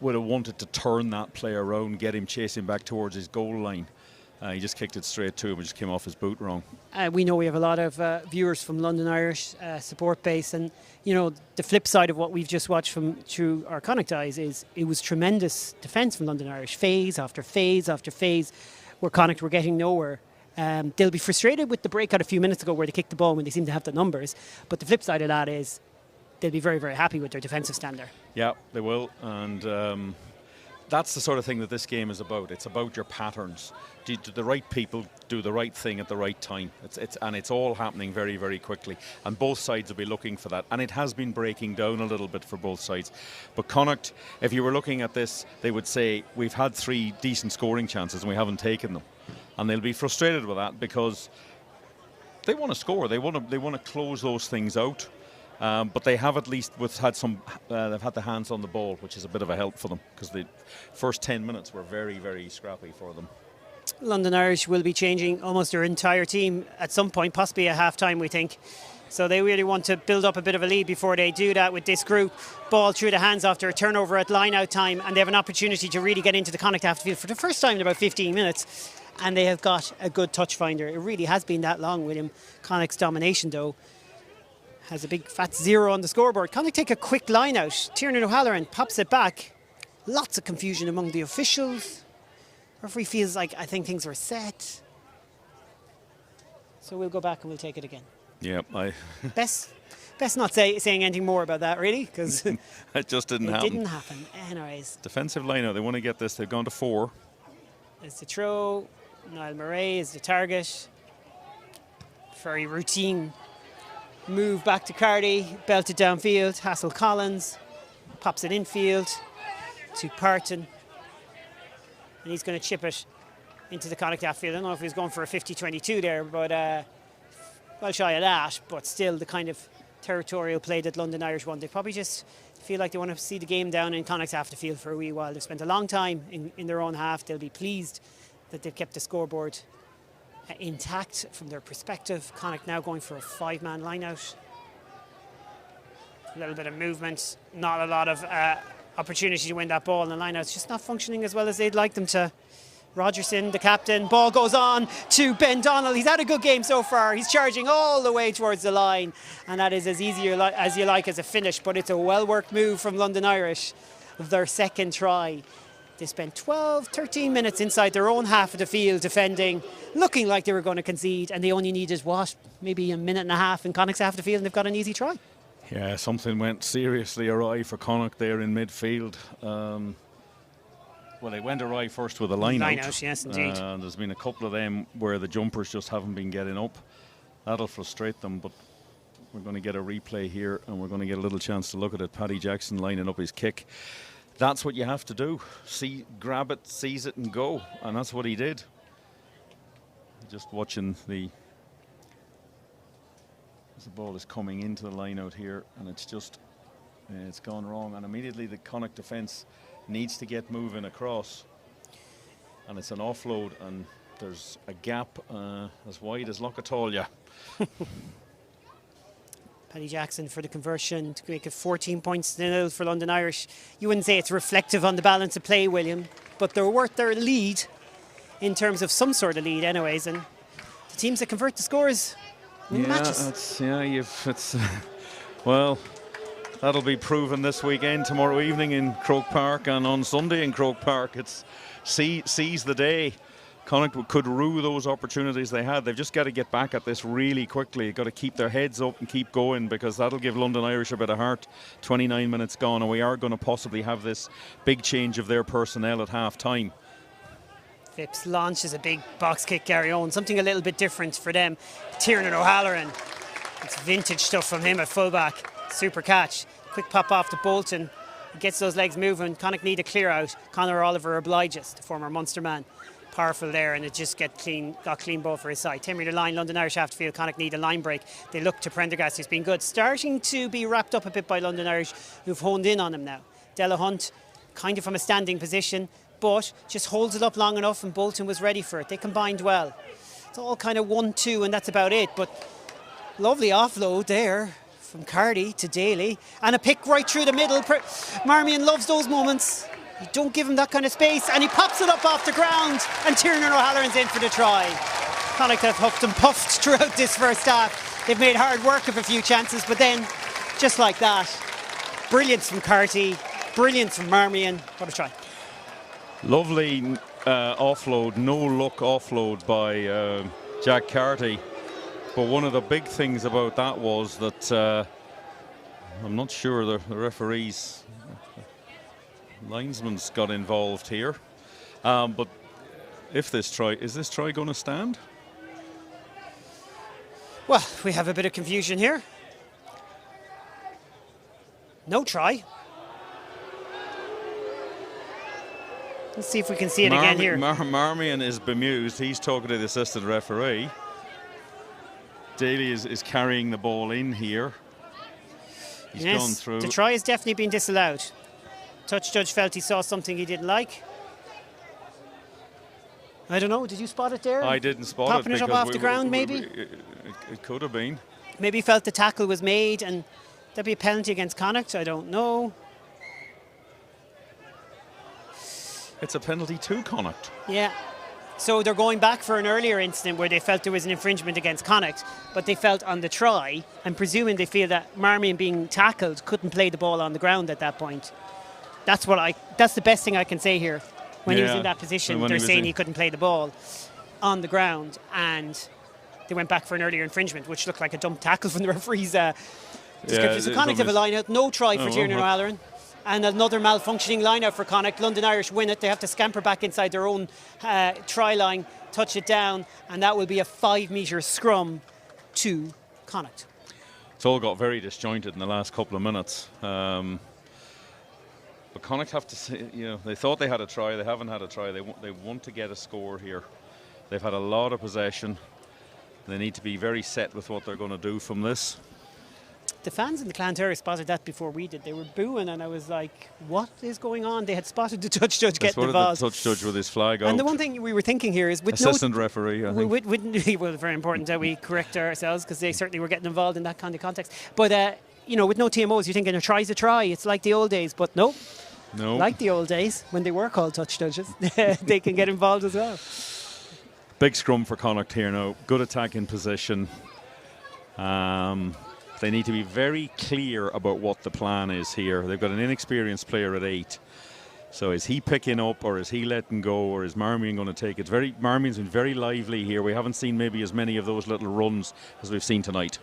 would have wanted to turn that play around, get him chasing back towards his goal line. He just kicked it straight to him and just came off his boot wrong. We know we have a lot of viewers from London Irish support base, and you know the flip side of what we've just watched from through our Connacht eyes is it was tremendous defence from London Irish, phase after phase after phase, where Connacht were getting nowhere. They'll be frustrated with the breakout a few minutes ago where they kicked the ball when they seem to have the numbers, but the flip side of that is they'll be very, very happy with their defensive stand there. Yeah, they will, and that's the sort of thing that this game is about. It's about your patterns. Do the right people do the right thing at the right time? It's all happening very, very quickly. And both sides will be looking for that. And it has been breaking down a little bit for both sides. But Connacht, if you were looking at this, they would say, we've had 3 decent scoring chances and we haven't taken them. And they'll be frustrated with that because they want to score. They want to close those things out. But they have at least they've had the hands on the ball, which is a bit of a help for them because the first 10 minutes were very, very scrappy for them. London Irish will be changing almost their entire team at some point, possibly at half-time, we think. So they really want to build up a bit of a lead before they do that with this group. Ball through the hands after a turnover at line-out time, and they have an opportunity to really get into the Connacht half the field for the first time in about 15 minutes. And they have got a good touch finder. It really has been that long with him. Connacht's domination, though, has a big fat 0 on the scoreboard. Connacht take a quick line out. Tiernan O'Halloran pops it back. Lots of confusion among the officials. Referee feels like I think things were set. So we'll go back and we'll take it again. Yeah, Best not saying anything more about that, really, because it just didn't happen. It didn't happen. Anyways. Defensive line-out, they want to get this. They've gone to 4. It's the throw. Niall Murray is the target. Very routine move back to Cardy, belted downfield. Hassel Collins pops it infield to Parton. And he's going to chip it into the Connacht half field. I don't know if he's going for a 50-22 there, but well shy of that. But still the kind of territorial play that London Irish want. They probably just feel like they want to see the game down in Connacht's half the field for a wee while. They've spent a long time in their own half. They'll be pleased that they've kept the scoreboard intact from their perspective. Connacht now going for a 5-man line-out. A little bit of movement, not a lot of opportunity to win that ball, and the line-out's just not functioning as well as they'd like them to. Rogerson, the captain, ball goes on to Ben Donnell. He's had a good game so far. He's charging all the way towards the line, and that is as easy as you like as a finish, but it's a well-worked move from London Irish of their second try. They spent 13 minutes inside their own half of the field defending, looking like they were going to concede, and they only needed, maybe a minute and a half in Connacht's half of the field, and they've got an easy try. Yeah, something went seriously awry for Connacht there in midfield. Well, they went awry first with a line-out. Yes, indeed. There's been a couple of them where the jumpers just haven't been getting up. That'll frustrate them, but we're going to get a replay here, and we're going to get a little chance to look at it. Paddy Jackson lining up his kick. That's what you have to do. Grab it, seize it, and go. And that's what he did. Just watching as the ball is coming into the line out here, and it's gone wrong. And immediately the Connacht defence needs to get moving across. And it's an offload, and there's a gap as wide as Lochatolia. Paddy Jackson for the conversion to make it 14 points to 0 for London Irish. You wouldn't say it's reflective on the balance of play, William, but they're worth their lead in terms of some sort of lead anyways, and the teams that convert the scores win the matches. Well, that'll be proven this weekend, tomorrow evening in Croke Park, and on Sunday in Croke Park. It's seize the day. Connacht could rue those opportunities they had. They've just got to get back at this really quickly. Got to keep their heads up and keep going, because that'll give London Irish a bit of heart. 29 minutes gone, and we are going to possibly have this big change of their personnel at half-time. Phipps launches a big box kick, Gary Owen. Something a little bit different for them. Tiernan O'Halloran. It's vintage stuff from him at fullback. Super catch. Quick pop off to Bolton. He gets those legs moving. Connacht need a clear out. Conor Oliver obliges, the former Munster man. Powerful there, and it just got clean ball for his side. 10-metre line, London Irish have to feel Connacht need a line break. They look to Prendergast, who's been good. Starting to be wrapped up a bit by London Irish, who've honed in on him now. Delahunt, kind of from a standing position, but just holds it up long enough, and Bolton was ready for it. They combined well. It's all kind of 1-2, and that's about it. But lovely offload there from Cardy to Daly, and a pick right through the middle. Marmion loves those moments. You don't give him that kind of space, and he pops it up off the ground, and Tiernan O'Halloran's in for the try. Connacht have huffed and puffed throughout this first half. They've made hard work of a few chances, but then, just like that, brilliance from Carty, brilliance from Marmion. What a try. Lovely offload, no-look offload by Jack Carty. But one of the big things about that was that I'm not sure the referees... linesman's got involved here, but if is this try going to stand? Well, we have a bit of confusion here. No try. Let's see if we can see it again here. Marmion is bemused. He's talking to the assistant referee. Daly is carrying the ball in here. He's gone through. The try has definitely been disallowed. Touch judge felt he saw something he didn't like. I don't know, did you spot it there? I didn't spot Popping it up off the ground, maybe? It could have been. Maybe he felt the tackle was made and there'd be a penalty against Connacht, I don't know. It's a penalty to Connacht. Yeah. So they're going back for an earlier incident where they felt there was an infringement against Connacht, but they felt on the try, and presuming they feel that Marmion being tackled couldn't play the ball on the ground at that point. That's the best thing I can say here. When he was in that position, they're saying he couldn't play the ball on the ground, and they went back for an earlier infringement, which looked like a dumb tackle from the referee's description. So Connacht have a line-out, no try for Tiernan O'Halloran, and another malfunctioning line-out for Connacht. London Irish win it. They have to scamper back inside their own try line, touch it down, and that will be a 5-metre scrum to Connacht. It's all got very disjointed in the last couple of minutes. But Connacht have to say, they thought they had a try. They haven't had a try. They want to get a score here. They've had a lot of possession. They need to be very set with what they're going to do from this. The fans in the Clontarf spotted that before we did. They were booing, and I was like, what is going on? They had spotted the touch judge getting involved. The touch judge with his flag out. And the one thing we were thinking here is... with assistant referee, I think. Well, very important that we correct ourselves, because they certainly were getting involved in that kind of context. But, with no TMOs, you're thinking a try's a try. It's like the old days, but no. No. Like the old days, when they were called touch judges, they can get involved as well. Big scrum for Connacht here now. Good attack in position. They need to be very clear about what the plan is here. They've got an inexperienced player at 8. So is he picking up, or is he letting go, or is Marmion going to take it? Marmion's been very lively here. We haven't seen maybe as many of those little runs as we've seen tonight.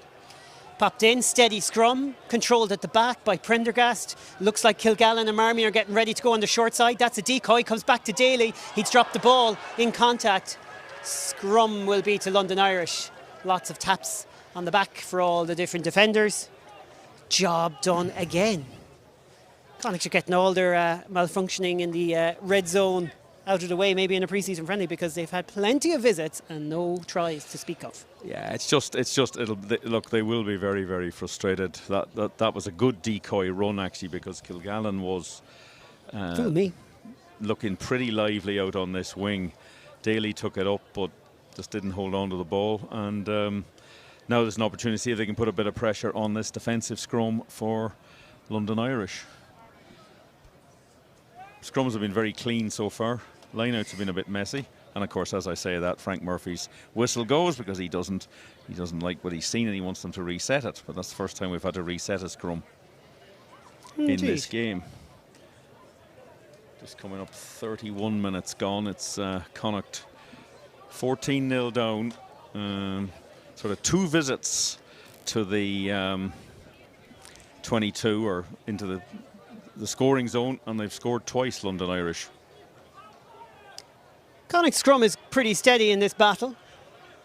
Popped in, steady scrum, controlled at the back by Prendergast. Looks like Kilgallen and Marmion are getting ready to go on the short side. That's a decoy, comes back to Daly. He's dropped the ball in contact. Scrum will be to London Irish. Lots of taps on the back for all the different defenders. Job done again. Connacht are getting all their malfunctioning in the red zone out of the way, maybe in a pre-season friendly, because they've had plenty of visits and no tries to speak of. Yeah, it's just look, they will be very, very frustrated. That was a good decoy run, actually, because Kilgallen was Fool me. Looking pretty lively out on this wing. Daly took it up, but just didn't hold on to the ball. And now there's an opportunity to see if they can put a bit of pressure on this defensive scrum for London Irish. Scrums have been very clean so far. Lineouts have been a bit messy. And of course, as I say that, Frank Murphy's whistle goes because he doesn't like what he's seen and he wants them to reset it. But that's the first time we've had to reset a scrum in this game. Just coming up 31 minutes gone. It's Connacht 14-0 down. Sort of 2 visits to the 22 or into the scoring zone, and they've scored twice, London Irish. Connacht scrum is pretty steady in this battle,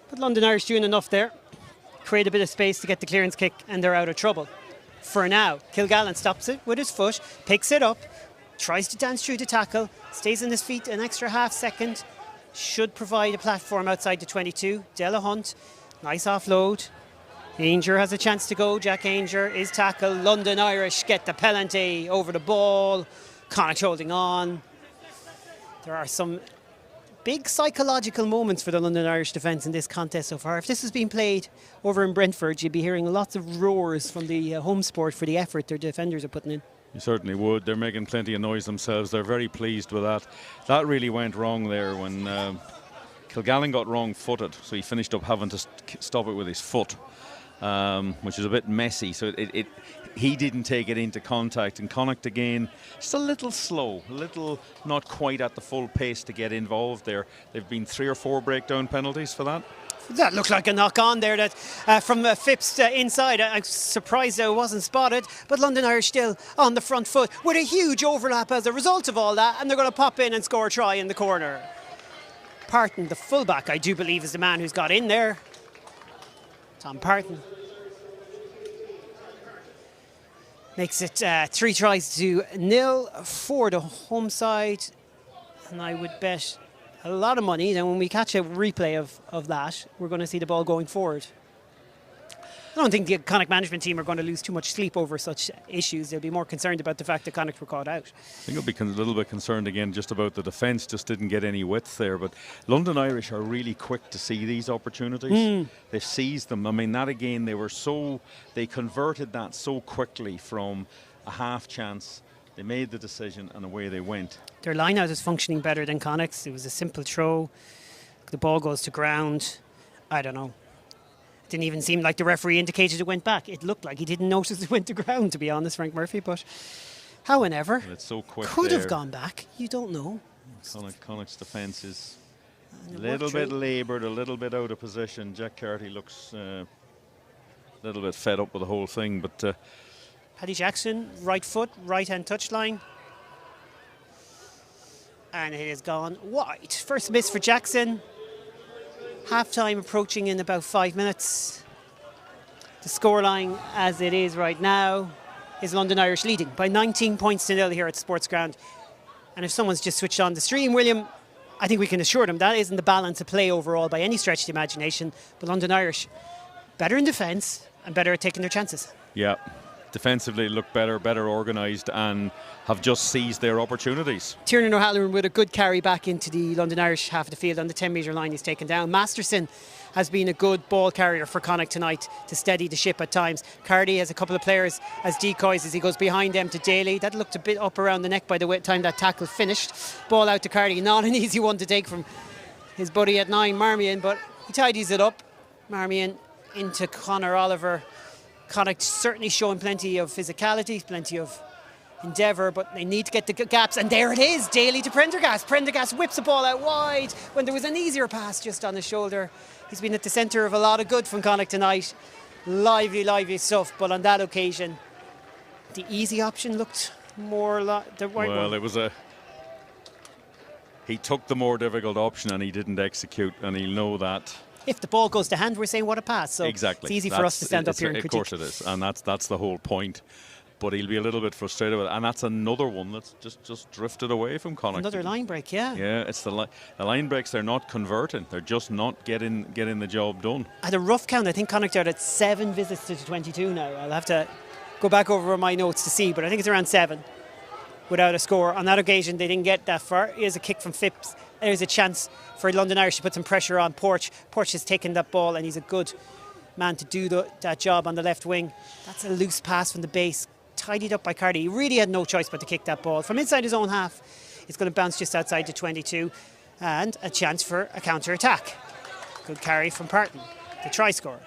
but London Irish doing enough there. Create a bit of space to get the clearance kick, and they're out of trouble. For now, Kilgallen stops it with his foot, picks it up, tries to dance through the tackle, stays on his feet an extra half second, should provide a platform outside the 22. Delahunt, nice offload. Ainger has a chance to go. Jack Ainger is tackled. London Irish get the penalty over the ball. Connacht holding on. There are some big psychological moments for the London Irish defence in this contest so far. If this was being played over in Brentford, you'd be hearing lots of roars from the home sport for the effort their defenders are putting in. You certainly would. They're making plenty of noise themselves. They're very pleased with that. That really went wrong there when Kilgallen got wrong-footed, so he finished up having to stop it with his foot, which is a bit messy. So he didn't take it into contact, and Connacht again just a little slow, a little not quite at the full pace to get involved there. They've been 3 or 4 breakdown penalties for that. That looked like a knock-on there that from Phipps inside. I'm surprised it wasn't spotted, but London Irish still on the front foot with a huge overlap as a result of all that, and they're going to pop in and score a try in the corner. Parton, the fullback, I do believe is the man who's got in there. Tom Parton. Makes it 3 tries to 0 for the home side, and I would bet a lot of money that when we catch a replay of that, we're going to see the ball going forward. I don't think the Connacht management team are going to lose too much sleep over such issues. They'll be more concerned about the fact that Connacht were caught out. I think they'll be a little bit concerned again just about the defence, just didn't get any width there. But London Irish are really quick to see these opportunities. They've seized them. I mean, that again, they converted that so quickly from a half chance. They made the decision and away they went. Their line-out is functioning better than Connacht's. It was a simple throw. The ball goes to ground. I don't know. It didn't even seem like the referee indicated it went back. It looked like he didn't notice it went to ground, to be honest, Frank Murphy. But however, it's so quick could there. Have gone back. You don't know. Connacht's defence is a little bit laboured, a little bit out of position. Jack Carty looks a little bit fed up with the whole thing, but Paddy Jackson, right foot, right-hand touchline. And it has gone wide. First miss for Jackson. Half-time approaching in about 5 minutes. The scoreline as it is right now is London Irish leading by 19 points to 0 here at Sportsground. And if someone's just switched on the stream, William, I think we can assure them that isn't the balance of play overall by any stretch of the imagination. But London Irish, better in defence and better at taking their chances. Yeah. Defensively look better organised, and have just seized their opportunities. Tiernan O'Halloran with a good carry back into the London Irish half of the field on the 10-metre line. He's taken down. Masterson has been a good ball carrier for Connacht tonight to steady the ship at times. Cardi has a couple of players as decoys as he goes behind them to Daly. That looked a bit up around the neck by the time that tackle finished. Ball out to Cardi. Not an easy one to take from his buddy at 9, Marmion, but he tidies it up. Marmion into Conor Oliver. Connacht certainly showing plenty of physicality, plenty of endeavour, but they need to get the gaps, and there it is, Daly to Prendergast. Prendergast whips the ball out wide when there was an easier pass just on his shoulder. He's been at the centre of a lot of good from Connacht tonight. Lively stuff, but on that occasion, the easy option looked more like the right one. Well, it was he took the more difficult option and he didn't execute, and he'll know that. If the ball goes to hand, we're saying what a pass. So exactly. It's easy for us to stand up here and critique. Of course it is, and that's the whole point. But he'll be a little bit frustrated with it, and that's another one that's just drifted away from Connacht. Another line break, yeah. Yeah, it's the line breaks. They're not converting. They're just not getting the job done. At a rough count, I think Connacht are at 7 visits to 22 now. I'll have to go back over my notes to see, but I think it's around 7 without a score. On that occasion, they didn't get that far. Here's a kick from Phipps. There's a chance for London Irish to put some pressure on Porch. Porch has taken that ball, and he's a good man to do that job on the left wing. That's a loose pass from the base, tidied up by Cardi. He really had no choice but to kick that ball. From inside his own half, it's going to bounce just outside the 22, and a chance for a counter-attack. Good carry from Parton, the try scorer.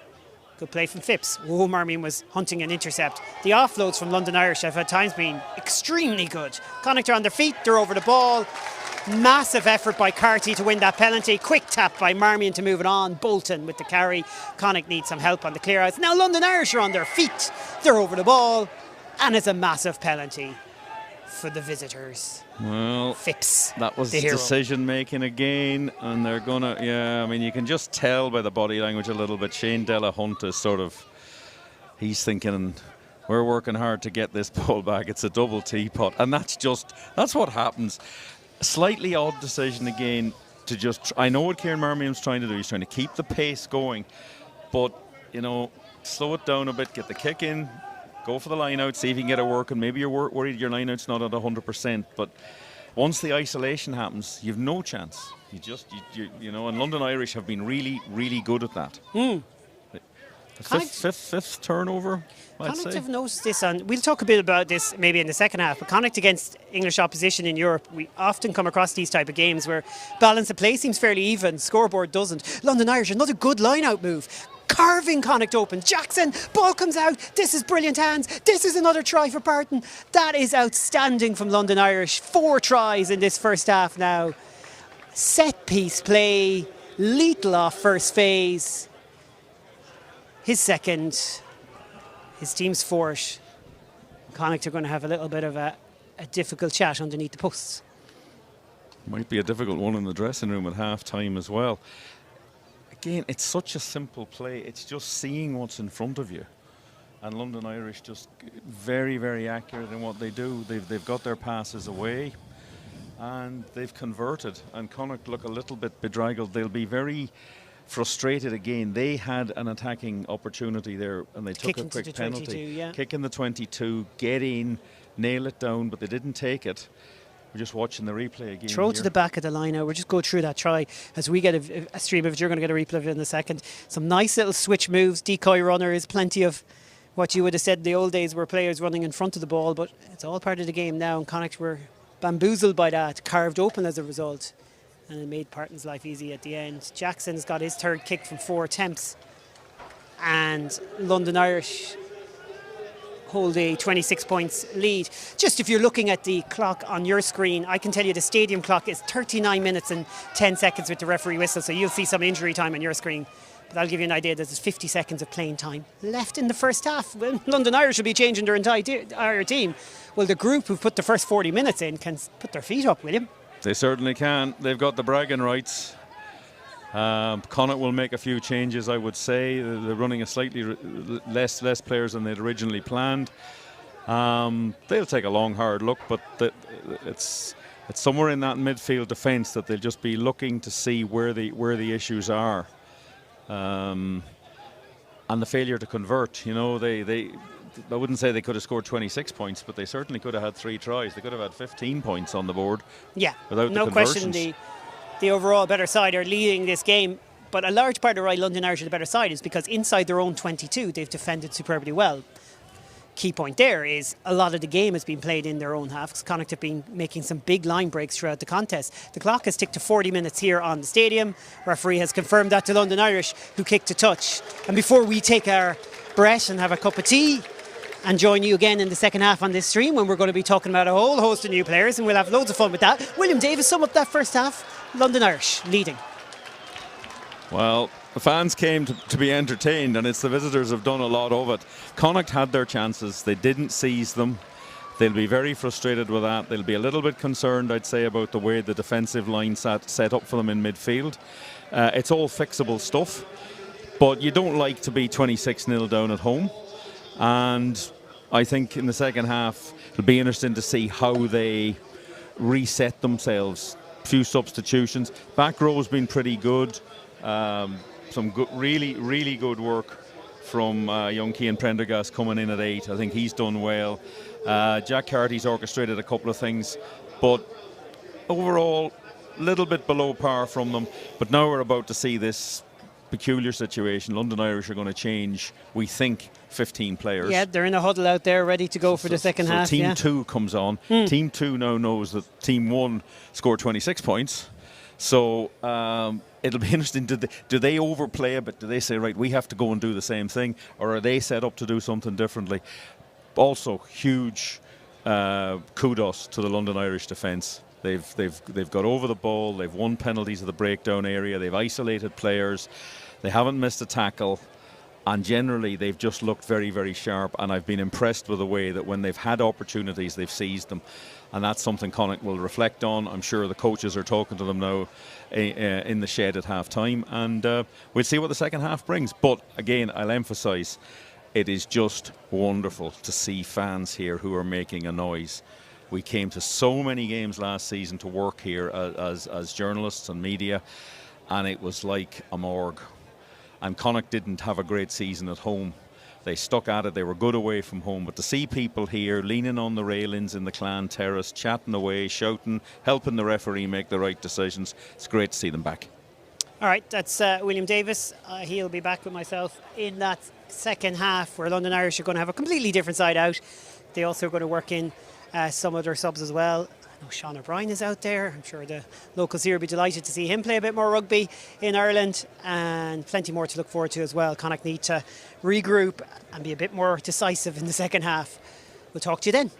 Good play from Phipps. Oh, Marmion was hunting an intercept. The offloads from London Irish have at times been extremely good. Connacht are on their feet, they're over the ball. Massive effort by Carty to win that penalty. Quick tap by Marmion to move it on. Bolton with the carry. Connacht needs some help on the clear outs. Now London Irish are on their feet. They're over the ball. And it's a massive penalty for the visitors. Well, Phipps, that was the hero. decision making again, and they're gonna, I mean, you can just tell by the body language a little bit. Shane Delahunt is sort of, he's thinking, we're working hard to get this ball back. It's a double teapot, and that's what happens. Slightly odd decision again to just, I know what Kieran Marmion's trying to do. He's trying to keep the pace going, but, slow it down a bit, get the kick in, go for the line out, see if you can get it working. Maybe you're worried your line out's not at 100%, but once the isolation happens, you've no chance. And London Irish have been really, really good at that. Fifth turnover, I'd Connacht say. have noticed this, and we'll talk a bit about this maybe in the second half, but Connacht against English opposition in Europe, we often come across these type of games where balance of play seems fairly even, scoreboard doesn't. London Irish, another good line-out move. Carving Connacht open. Jackson, ball comes out. This is brilliant hands. This is another try for Parton. That is outstanding from London Irish. 4 tries in this first half now. Set piece play. Lethal off first phase. His second. His team's fourth. Connacht are going to have a little bit of a difficult chat underneath the posts. Might be a difficult one in the dressing room at half time as well. Again, it's such a simple play. It's just seeing what's in front of you. And London Irish just very, very accurate in what they do. They've got their passes away and they've converted. And Connacht look a little bit bedraggled. They'll be very frustrated again. They had an attacking opportunity there and they took a quick penalty. Kick in the 22, get in, nail it down, but they didn't take it. We're just watching the replay again. Throw to the back of the line now. We'll just go through that try as we get a stream of it. You're going to get a replay of it in a second. Some nice little switch moves. Decoy runners. Plenty of what you would have said in the old days were players running in front of the ball, but it's all part of the game now. And Connacht were bamboozled by that, carved open as a result. And it made Parton's life easy at the end. Jackson's got his third kick from 4 attempts. And London Irish hold a 26 points lead. Just if you're looking at the clock on your screen, I can tell you the stadium clock is 39 minutes and 10 seconds with the referee whistle, so you'll see some injury time on your screen. But that'll give you an idea that there's 50 seconds of playing time left in the first half. Well, London Irish will be changing their entire team. Well, the group who've put the first 40 minutes in can put their feet up, William. They certainly can. They've got the bragging rights. Connacht will make a few changes, I would say. They're running a slightly less players than they'd originally planned. They'll take a long, hard look, but it's somewhere in that midfield defence that they'll just be looking to see where the issues are. And the failure to convert. I wouldn't say they could have scored 26 points, but they certainly could have had 3 tries. They could have had 15 points on the board. Yeah, without no the question. The overall better side are leading this game, but a large part of why London Irish are the better side is because inside their own 22 they've defended superbly well. Key point there is a lot of the game has been played in their own half because Connacht have been making some big line breaks throughout the contest. The clock has ticked to 40 minutes here on the stadium. Referee has confirmed that to London Irish, who kicked a touch. And before we take our breath and have a cup of tea and join you again in the second half on this stream when we're going to be talking about a whole host of new players and we'll have loads of fun with that. William Davis, sum up that first half. London Irish leading. Well, the fans came to be entertained, and it's the visitors have done a lot of it. Connacht had their chances. They didn't seize them. They'll be very frustrated with that. They'll be a little bit concerned, I'd say, about the way the defensive line set up for them in midfield. It's all fixable stuff, but you don't like to be 26-0 down at home. And I think in the second half, it'll be interesting to see how they reset themselves. Few substitutions. Back row's been pretty good. Some good, really good work from young Cian Prendergast coming in at 8. I think he's done well. Jack Carty's orchestrated a couple of things, but overall, a little bit below par from them. But now we're about to see this peculiar situation. London Irish are going to change, we think, 15 players. Yeah, they're in a huddle out there ready to go for the second half. Team 2 comes on. Team 2 now knows that Team 1 scored 26 points. So it'll be interesting. Do they overplay a bit? Do they say, right, we have to go and do the same thing? Or are they set up to do something differently? Also, huge kudos to the London Irish defence. They've got over the ball. They've won penalties at the breakdown area. They've isolated players. They haven't missed a tackle. And generally, they've just looked very, very sharp. And I've been impressed with the way that when they've had opportunities, they've seized them. And that's something Connacht will reflect on. I'm sure the coaches are talking to them now in the shed at half-time. And we'll see what the second half brings. But again, I'll emphasise, it is just wonderful to see fans here who are making a noise. We came to so many games last season to work here as journalists and media, and it was like a morgue. And Connacht didn't have a great season at home. They stuck at it. They were good away from home. But to see people here leaning on the railings in the Clan Terrace, chatting away, shouting, helping the referee make the right decisions, it's great to see them back. All right, that's William Davis. He'll be back with myself in that second half where London Irish are going to have a completely different side out. They also are going to work in some other subs as well. I know Sean O'Brien is out there. I'm sure the locals here will be delighted to see him play a bit more rugby in Ireland, and plenty more to look forward to as well. Connacht need to regroup and be a bit more decisive in the second half. We'll talk to you then.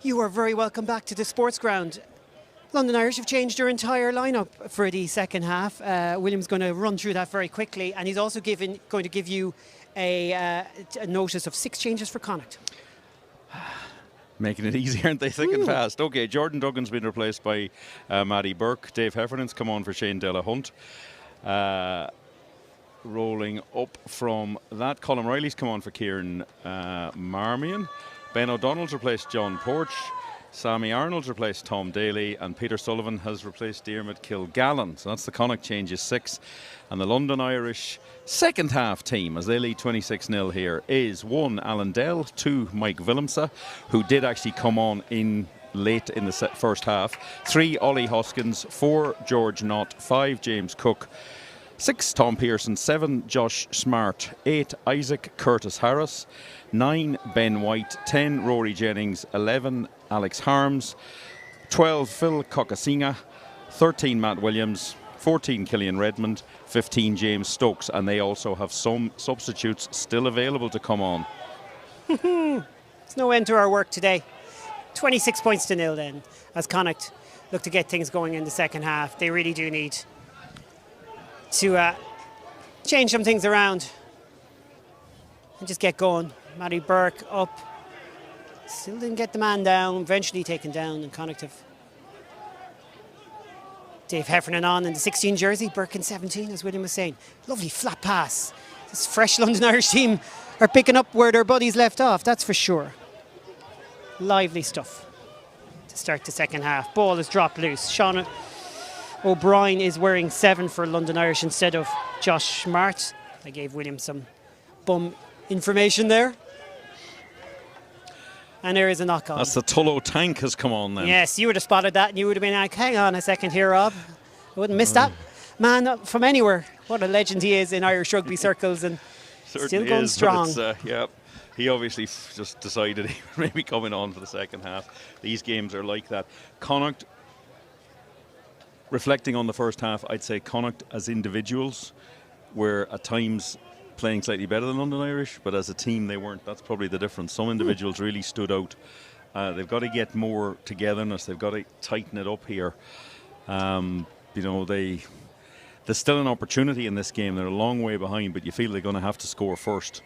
You are very welcome back to the Sports Ground. London Irish have changed their entire lineup for the second half. William's going to run through that very quickly, and he's also going to give you a notice of 6 changes for Connacht. Making it easy, aren't they? Thick and fast. Okay, Jordan Duggan's been replaced by Matty Burke. Dave Heffernan's come on for Shane Delahunt. Rolling up from that, Colin Riley's come on for Kieran Marmion. Ben O'Donnell's replaced John Porch. Sammy Arnold's replaced Tom Daly, and Peter Sullivan has replaced Diarmuid Kilgallen. So that's the Connacht changes 6. And the London Irish second half team, as they lead 26-0 here, is 1 Alan Dell, 2 Mike Willemse, who did actually come on in late in the first half, 3 Ollie Hoskins, 4 George Knott, 5 James Cook, 6 Tom Pearson, 7 Josh Smart, 8 Isaac Curtis Harris, 9 Ben White, 10 Rory Jennings, 11 Alex Harms, 12 Phil Cocasinga, 13 Matt Williams, 14 Killian Redmond, 15 James Stokes, and they also have some substitutes still available to come on. There's no end to our work today. 26 points to 0 then, as Connacht look to get things going in the second half. They really do need to change some things around and just get going. Matty Burke up. Still didn't get the man down, eventually taken down, and Connacht have Dave Heffernan on in the 16 jersey, Burke in 17, as William was saying. Lovely flat pass. This fresh London Irish team are picking up where their buddies left off, that's for sure. Lively stuff to start the second half. Ball is dropped loose. Sean O'Brien is wearing 7 for London Irish instead of Josh Smart. I gave William some bum information there. And there is a knock on. That's the Tullow tank has come on then. Yes, you would have spotted that and you would have been like, hang on a second here, Rob. I wouldn't miss that. Man from anywhere. What a legend he is in Irish rugby circles, and still going strong. Yeah, he obviously just decided he was maybe coming on for the second half. These games are like that. Connacht, reflecting on the first half, I'd say Connacht as individuals were at times playing slightly better than London Irish, but as a team they weren't. That's probably the difference. Some individuals really stood out. They've got to get more togetherness. They've got to tighten it up here. There's still an opportunity in this game. They're a long way behind, but you feel they're going to have to score first.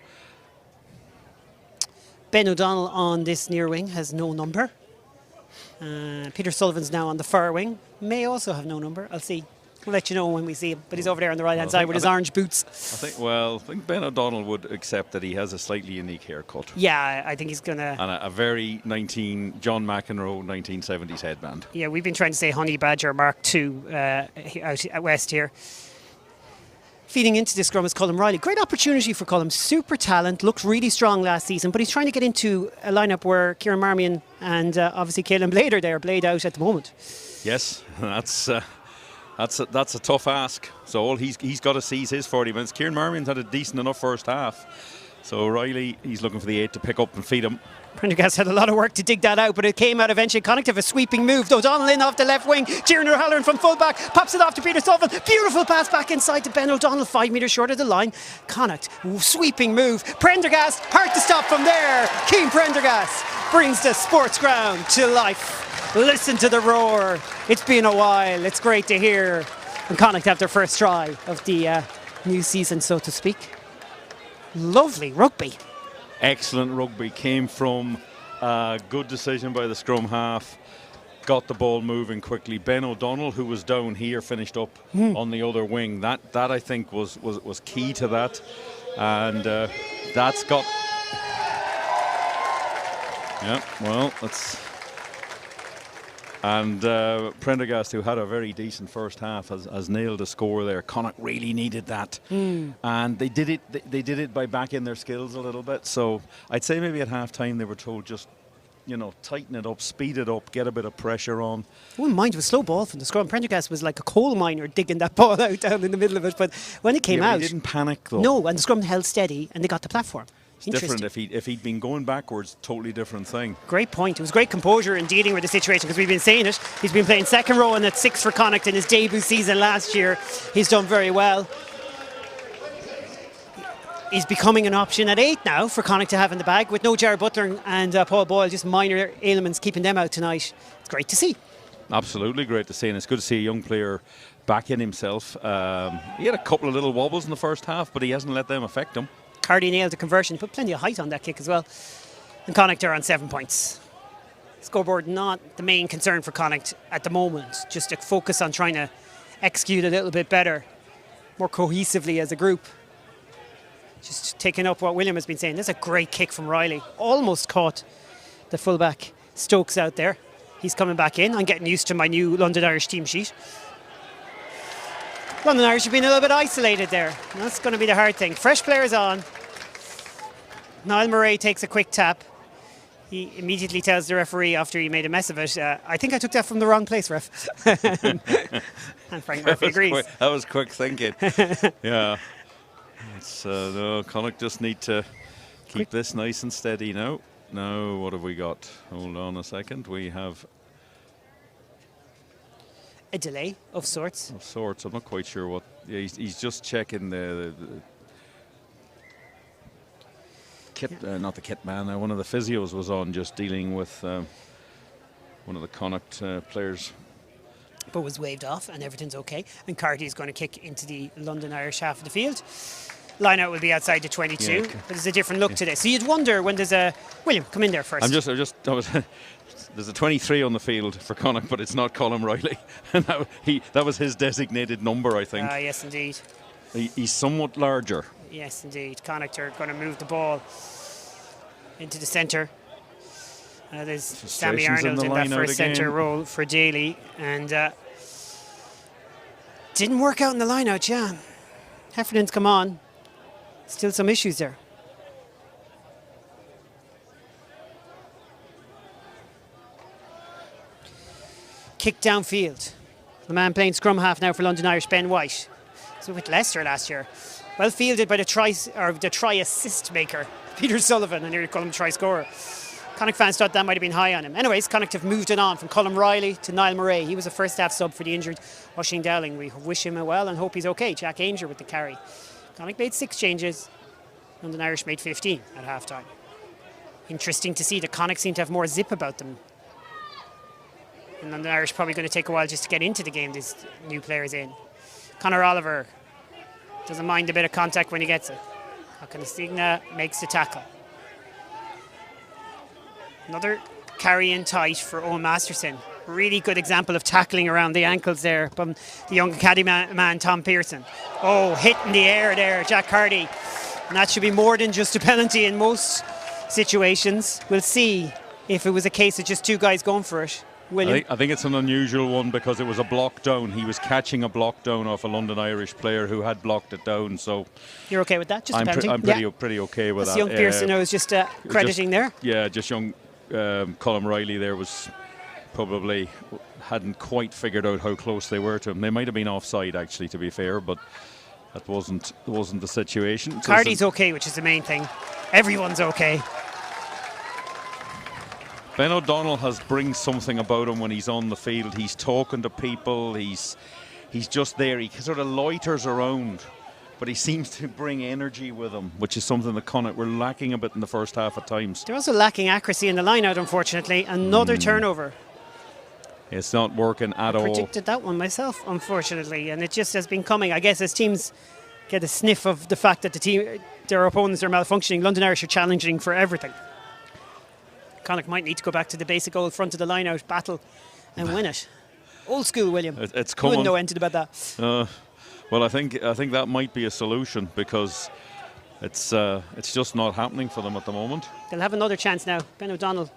Ben O'Donnell on this near wing has no number. Peter Sullivan's now on the far wing. May also have no number. I'll see. We'll let you know when we see him. But he's over there on the right-hand side with his orange boots. I think Ben O'Donnell would accept that he has a slightly unique haircut. Yeah, I think he's going to... And a very John McEnroe 1970s headband. Yeah, we've been trying to say Honey Badger Mark II out west here. Feeding into this scrum is Colin Riley. Great opportunity for Colin. Super talent. Looked really strong last season. But he's trying to get into a lineup where Kieran Marmion and obviously Caelan Blade are there. Blade out at the moment. Yes, that's a tough ask. So all he's got to seize his 40 minutes. Kieran Marmion's had a decent enough first half. So Riley, he's looking for the 8 to pick up and feed him. Prendergast had a lot of work to dig that out, but it came out eventually. Connacht have a sweeping move. O'Donnell in off the left wing. Kieran O'Halloran from fullback pops it off to Peter Sullivan. Beautiful pass back inside to Ben O'Donnell, 5 metres short of the line. Connacht, sweeping move. Prendergast, hard to stop from there. Keane Prendergast brings the Sports Ground to life. Listen to the roar. It's been a while. It's great to hear. And Connacht have their first try of the new season, so to speak. Lovely rugby. Excellent rugby. Came from a good decision by the scrum half. Got the ball moving quickly. Ben O'Donnell, who was down here, finished up on the other wing. That I think was key to that. And that's got... Yeah, well, that's... And Prendergast, who had a very decent first half, has nailed a score there. Connacht really needed that, and they did it. They did it by backing their skills a little bit. So I'd say maybe at half time they were told just, tighten it up, speed it up, get a bit of pressure on. I wouldn't mind, it was slow ball from the scrum. Prendergast was like a coal miner digging that ball out down in the middle of it. But when it came out, he didn't panic though. No, and the scrum held steady, and they got the platform. It's different if he'd been going backwards, totally different thing. Great point. It was great composure in dealing with the situation, because we've been saying it. He's been playing second row and at 6 for Connacht in his debut season last year. He's done very well. is becoming an option at 8 now for Connacht to have in the bag, with no Jared Butler and Paul Boyle, just minor ailments keeping them out tonight. It's great to see. Absolutely great to see, and it's good to see a young player back in himself. He had a couple of little wobbles in the first half, but he hasn't let them affect him. Cardi nailed the conversion, put plenty of height on that kick as well. And Connacht are on 7 points. Scoreboard not the main concern for Connacht at the moment, just to focus on trying to execute a little bit better, more cohesively as a group. Just taking up what William has been saying. There's a great kick from Riley. Almost caught the fullback Stokes out there. He's coming back in. I'm getting used to my new London Irish team sheet. London Irish have been a little bit isolated there. And that's going to be the hard thing. Fresh players on. Niall Murray takes a quick tap. He immediately tells the referee after he made a mess of it, I think I took that from the wrong place, ref. And Frank Murphy agrees. That was quick thinking. Yeah. No, Connacht just need to keep this nice and steady now. Now, what have we got? Hold on a second. We have a delay of sorts. Of sorts. I'm not quite sure what. Yeah, he's just checking the kit, not the kit man. One of the physios was on just dealing with one of the Connacht players. But was waved off and everything's okay. And Carty is going to kick into the London Irish half of the field. Line-out will be outside the 22, yeah, but there's a different look to this. So you'd wonder when there's a... William, come in there first. There's a 23 on the field for Connacht, but it's not Colin Riley. And that was his designated number, I think. Yes, indeed. He's somewhat larger. Yes, indeed. Connacht are going to move the ball into the centre. There's Sammy Arnold in that first centre role for Daly. And didn't work out in the line-out, yeah. Heffernan's come on. Still some issues there. Kick downfield. The man playing scrum half now for London Irish, Ben White. So with Leicester last year. Well fielded by the try assist maker, Peter Sullivan, and here you call him try scorer. Connacht fans thought that might have been high on him. Anyways, Connacht have moved it on from Colin Riley to Niall Murray. He was a first half sub for the injured Oisin Dowling. We wish him well and hope he's okay. Jack Ainger with the carry. Connacht made 6 changes. London Irish made 15 at half-time. Interesting to see that Connacht seem to have more zip about them. And London Irish probably going to take a while just to get into the game, these new players in. Conor Oliver doesn't mind a bit of contact when he gets it. Akanistigna makes the tackle. Another carry in tight for Owen Masterson. Really good example of tackling around the ankles there from the young academy man Tom Pearson. Oh, hit in the air there, Jack Hardy. And that should be more than just a penalty in most situations. We'll see if it was a case of just 2 guys going for it. William? I think it's an unusual one because it was a block down. He was catching a block down off a London Irish player who had blocked it down. So you're okay with that? Just a penalty? I'm pretty okay with that. Young Pearson I was just crediting there. Yeah, just young Colin Riley there was probably hadn't quite figured out how close they were to him. They might have been offside actually, to be fair, but that wasn't the situation. Cardy's okay, which is the main thing. Everyone's okay. Ben O'Donnell brings something about him when he's on the field. He's talking to people. He's just there. He sort of loiters around, but he seems to bring energy with him, which is something that Connacht were lacking a bit in the first half at times. They're also lacking accuracy in the line-out, unfortunately. Another turnover. It's not working at all. I predicted that one myself, unfortunately, and it just has been coming. I guess as teams get a sniff of the fact that their opponents are malfunctioning, London Irish are challenging for everything. Connacht might need to go back to the basic old front of the line-out battle and win it. Old school, William. It's coming. You wouldn't know anything about that. Well, I think that might be a solution because it's just not happening for them at the moment. They'll have another chance now. Ben O'Donnell.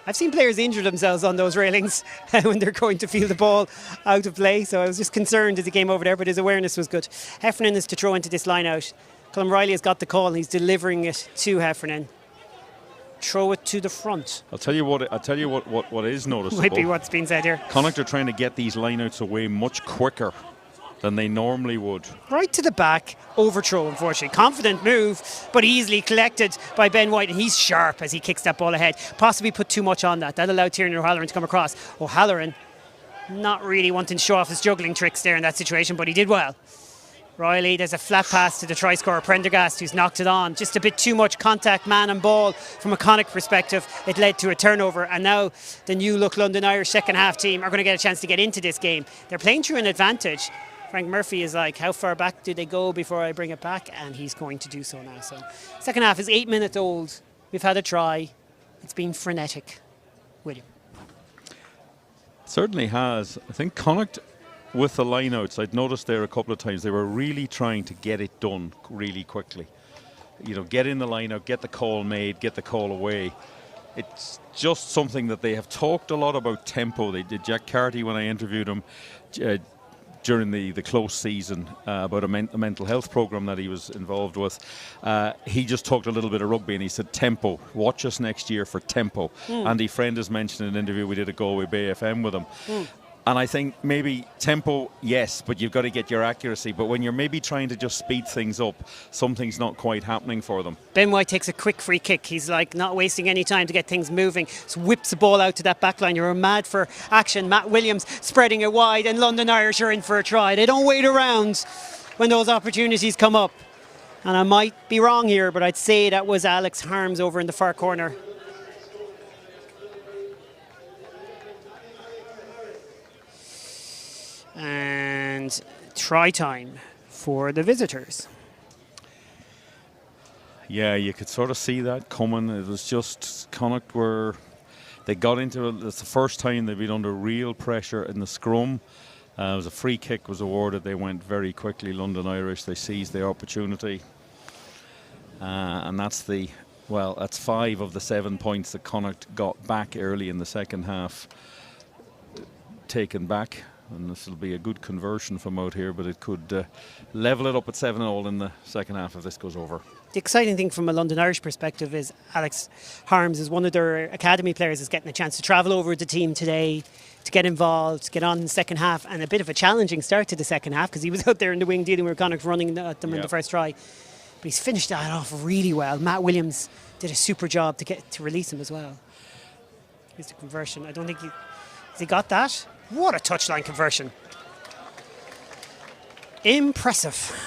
I've seen players injure themselves on those railings when they're going to field the ball out of play, so I was just concerned as he came over there, but his awareness was good. Heffernan is to throw into this line-out. Colin Riley has got the call and he's delivering it to Heffernan. Throw it to the front. I'll tell you what is noticeable. Might be what's been said here. Connacht are trying to get these lineouts away much quicker than they normally would. Right to the back, overthrow, unfortunately. Confident move, but easily collected by Ben White, and he's sharp as he kicks that ball ahead. Possibly put too much on that. That allowed Tiernan O'Halloran to come across. O'Halloran not really wanting to show off his juggling tricks there in that situation, but he did well. Riley, there's a flat pass to the try scorer Prendergast, who's knocked it on. Just a bit too much contact, man and ball. From a Connacht perspective, it led to a turnover. And now the new look London Irish second half team are going to get a chance to get into this game. They're playing through an advantage. Frank Murphy is like, how far back do they go before I bring it back? And he's going to do so now. So second half is 8 minutes old. We've had a try. It's been frenetic. William. Certainly has. I think Connacht, with the lineouts, I'd noticed there a couple of times, they were really trying to get it done really quickly. You know, get in the lineout, get the call made, get the call away. It's just something that they have talked a lot about tempo. They did. Jack Carty, when I interviewed him during the close season about a mental health program that he was involved with, he just talked a little bit of rugby and he said tempo, watch us next year for tempo. Andy Friend has mentioned in an interview we did at Galway Bay FM with him. And I think maybe tempo, yes, but you've got to get your accuracy. But when you're maybe trying to just speed things up, something's not quite happening for them. Ben White takes a quick free kick. He's like not wasting any time to get things moving. So whips the ball out to that back line. You're mad for action. Matt Williams spreading it wide, and London Irish are in for a try. They don't wait around when those opportunities come up. And I might be wrong here, but I'd say that was Alex Harms over in the far corner. And try time for the visitors. Yeah, you could sort of see that coming. It was just Connacht they got into it. It's the first time they've been under real pressure in the scrum. It was a free kick was awarded. They went very quickly, London Irish. They seized the opportunity. And that's 5 of the 7 points that Connacht got back early in the second half taken back. And this will be a good conversion from out here, but it could level it up at 7-all in the second half if this goes over. The exciting thing from a London Irish perspective is Alex Harms is one of their academy players is getting a chance to travel over with the team today to get involved, to get on in the second half, and a bit of a challenging start to the second half because he was out there in the wing dealing with Connacht running at them in the first try. But he's finished that off really well. Matt Williams did a super job to release him as well. Here's the conversion. I don't think has he got that? What a touchline conversion. Impressive.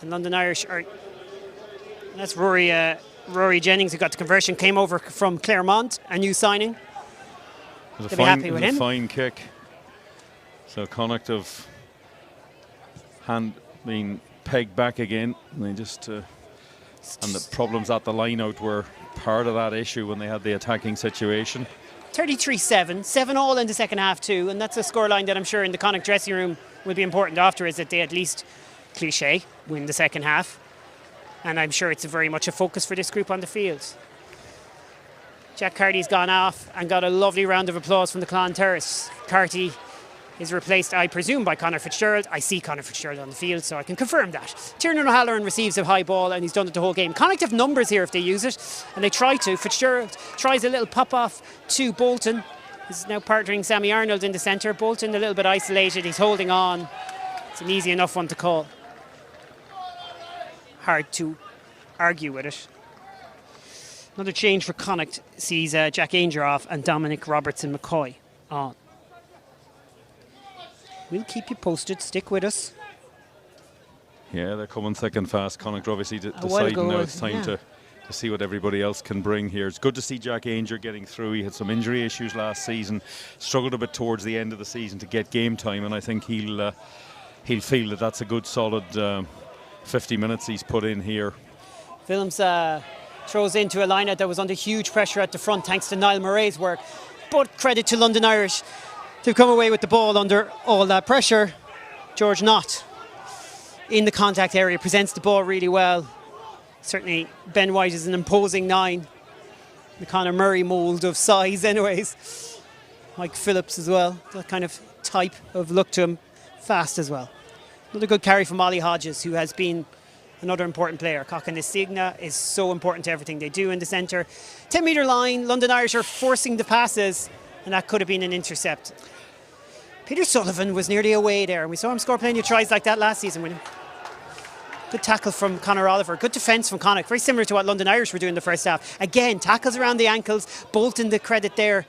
And London Irish are... That's Rory Jennings who got the conversion, came over from Claremont, a new signing. They'll be happy with him. A fine kick. So Connacht have been pegged back again. And they just... and the problems at the line-out were part of that issue when they had the attacking situation. 33-7, 7-all in the second half too, and that's a scoreline that I'm sure in the Connacht dressing room will be important after, is that they at least, cliché, win the second half. And I'm sure it's very much a focus for this group on the field. Jack Carty's gone off and got a lovely round of applause from the Clon Terrace. Carty is replaced, I presume, by Conor Fitzgerald. I see Conor Fitzgerald on the field, so I can confirm that. Tiernan O'Halloran receives a high ball, and he's done it the whole game. Connacht have numbers here if they use it, and they try to. Fitzgerald tries a little pop-off to Bolton. He's now partnering Sammy Arnold in the centre. Bolton a little bit isolated. He's holding on. It's an easy enough one to call. Hard to argue with it. Another change for Connacht sees Jack Ainger off and Dominic Robertson-McCoy on. We'll keep you posted. Stick with us. Yeah, they're coming thick and fast. Connacht obviously deciding now it's time to see what everybody else can bring here. It's good to see Jack Ainger getting through. He had some injury issues last season, struggled a bit towards the end of the season to get game time, and I think he'll feel that that's a good solid 50 minutes he's put in here. Films throws into a lineup that was under huge pressure at the front thanks to Niall Murray's work. But credit to London Irish to come away with the ball under all that pressure. George Knott in the contact area presents the ball really well. Certainly Ben White is an imposing 9. The Conor Murray mould of size anyways. Mike Phillips as well. That kind of type of look to him. Fast as well. Another good carry from Ollie Hodges, who has been another important player. Cock Signa is so important to everything they do in the centre. 10 metre line, London Irish are forcing the passes, and that could have been an intercept. Peter Sullivan was nearly away there, and we saw him score plenty of tries like that last season with him. Good tackle from Conor Oliver. Good defence from Connacht. Very similar to what London Irish were doing in the first half. Again, tackles around the ankles. Bolton the credit there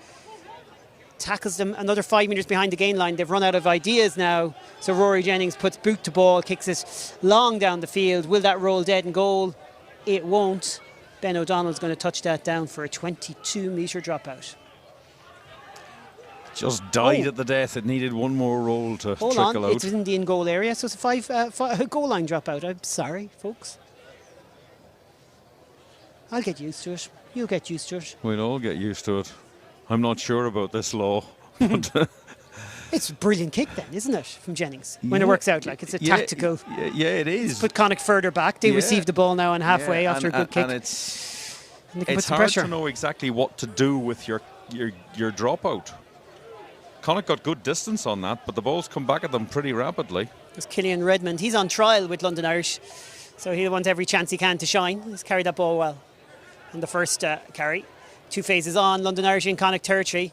tackles them another 5 metres behind the gain line. They've run out of ideas now. So Rory Jennings puts boot to ball, kicks it long down the field. Will that roll dead in goal? It won't. Ben O'Donnell's going to touch that down for a 22-metre dropout. Just died at the death. It needed one more roll to Hold trickle on, out. it's in the in-goal area, so it's a goal line dropout. I'm sorry, folks. I'll get used to it. You'll get used to it. We'll all get used to it. I'm not sure about this law. It's a brilliant kick then, isn't it, from Jennings? When it works out, like it's a tactical. Yeah, it is. Put Connacht further back. They receive the ball now on halfway after a good kick. And it's hard pressure. To know exactly what to do with your dropout. Connacht got good distance on that, but the ball's come back at them pretty rapidly. There's Killian Redmond. He's on trial with London Irish, so he'll want every chance he can to shine. He's carried that ball well on the first carry. 2 phases on, London Irish in Connacht territory.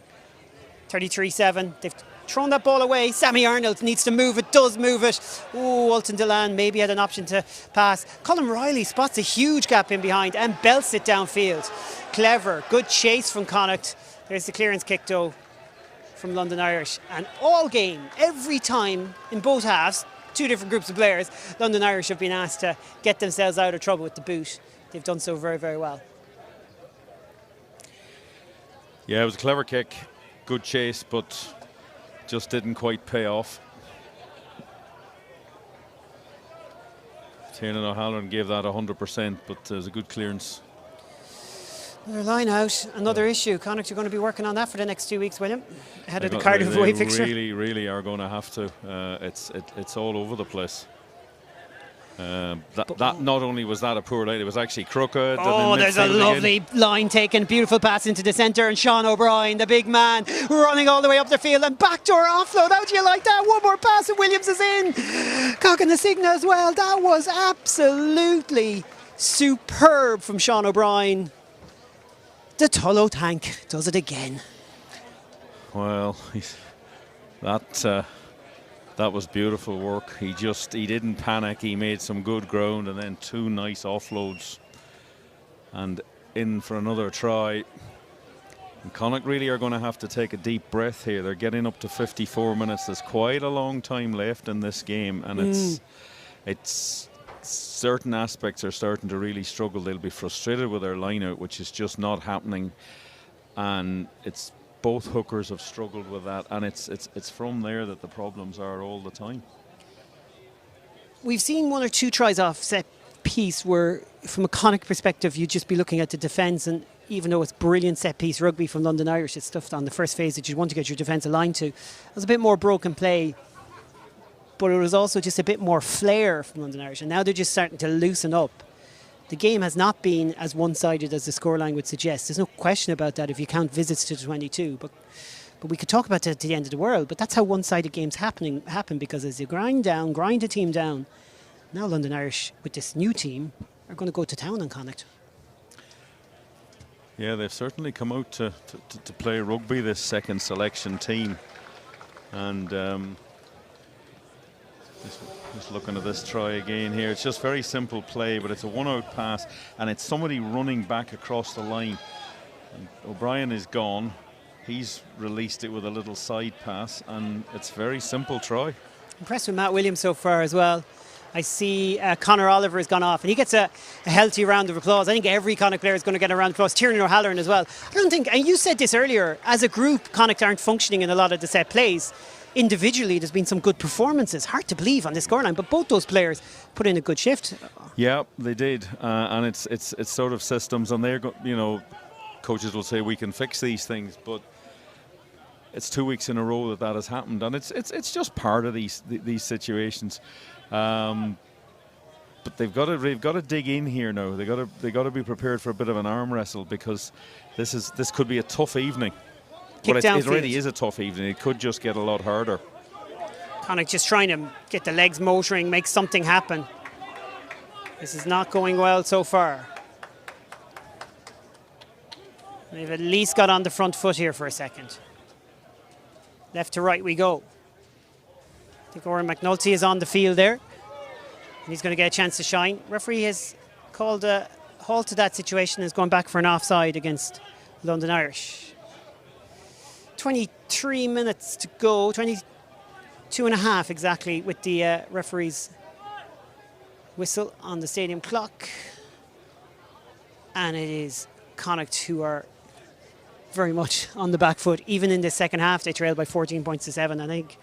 33-7. They've thrown that ball away. Sammy Arnold needs to move it, does move it. Oh, Alton Delan maybe had an option to pass. Colin Riley spots a huge gap in behind and belts it downfield. Clever, good chase from Connacht. There's the clearance kick though from London Irish. And all game, every time in both halves, 2 different groups of players, London Irish have been asked to get themselves out of trouble with the boot. They've done so very, very well. Yeah, it was a clever kick, good chase, but just didn't quite pay off. Tiernan O'Halloran gave that 100%, but it was a good clearance. Another line out, another issue. Connacht are going to be working on that for the next 2 weeks, William, ahead of the Cardiff away fixture. They really are going to have to. It's all over the place. That not only was that a poor line, it was actually crooked. Oh, there's a lovely line taken, beautiful pass into the centre, and Sean O'Brien, the big man, running all the way up the field and backdoor offload. How do you like that? One more pass and Williams is in. Cocking the signal as well. That was absolutely superb from Sean O'Brien. The Tullow tank does it again. Well, that was beautiful work. He didn't panic. He made some good ground and then 2 nice offloads and in for another try. And Connacht really are going to have to take a deep breath here. They're getting up to 54 minutes. There's quite a long time left in this game, and it's certain aspects are starting to really struggle. They'll be frustrated with their line-out, which is just not happening, and it's both hookers have struggled with that, and it's from there that the problems are all the time. We've seen 1 or 2 tries off set piece where, from a Connacht perspective, you'd just be looking at the defence, and even though it's brilliant set piece rugby from London Irish, it's stuff on the first phase that you'd want to get your defence aligned to. There's a bit more broken play, but it was also just a bit more flair from London Irish, and now they're just starting to loosen up. The game has not been as one-sided as the scoreline would suggest. There's no question about that if you count visits to the 22. But we could talk about that at the end of the world. But that's how one-sided games happen, because as you grind a team down, now London Irish, with this new team, are going to go to town on Connacht. Yeah, they've certainly come out to play rugby, this second selection team. And just looking at this try again here. It's just very simple play, but it's a one-out pass, and it's somebody running back across the line. And O'Brien is gone. He's released it with a little side pass, and it's very simple try. Impressed with Matt Williams so far as well. I see Conor Oliver has gone off, and he gets a healthy round of applause. I think every Connacht player is going to get a round of applause. Tiernan O'Halloran as well. I don't think, and you said this earlier, as a group, Connacht aren't functioning in a lot of the set plays. Individually, there's been some good performances. Hard to believe on this scoreline, but both those players put in a good shift. Yeah, they did, and it's sort of systems, and they're coaches will say we can fix these things, but it's 2 weeks in a row that has happened, and it's just part of these situations. But they've got to dig in here now. They got to be prepared for a bit of an arm wrestle, because this could be a tough evening. But it really is a tough evening. It could just get a lot harder. Connacht just trying to get the legs motoring, make something happen. This is not going well so far. They've at least got on the front foot here for a second. Left to right we go. I think Oren McNulty is on the field there, and he's going to get a chance to shine. Referee has called a halt to that situation, is going back for an offside against London Irish. 23 minutes to go, 22 and a half exactly, with the referee's whistle on the stadium clock. And it is Connacht who are very much on the back foot. Even in the second half, they trailed by 14 points to 7. I think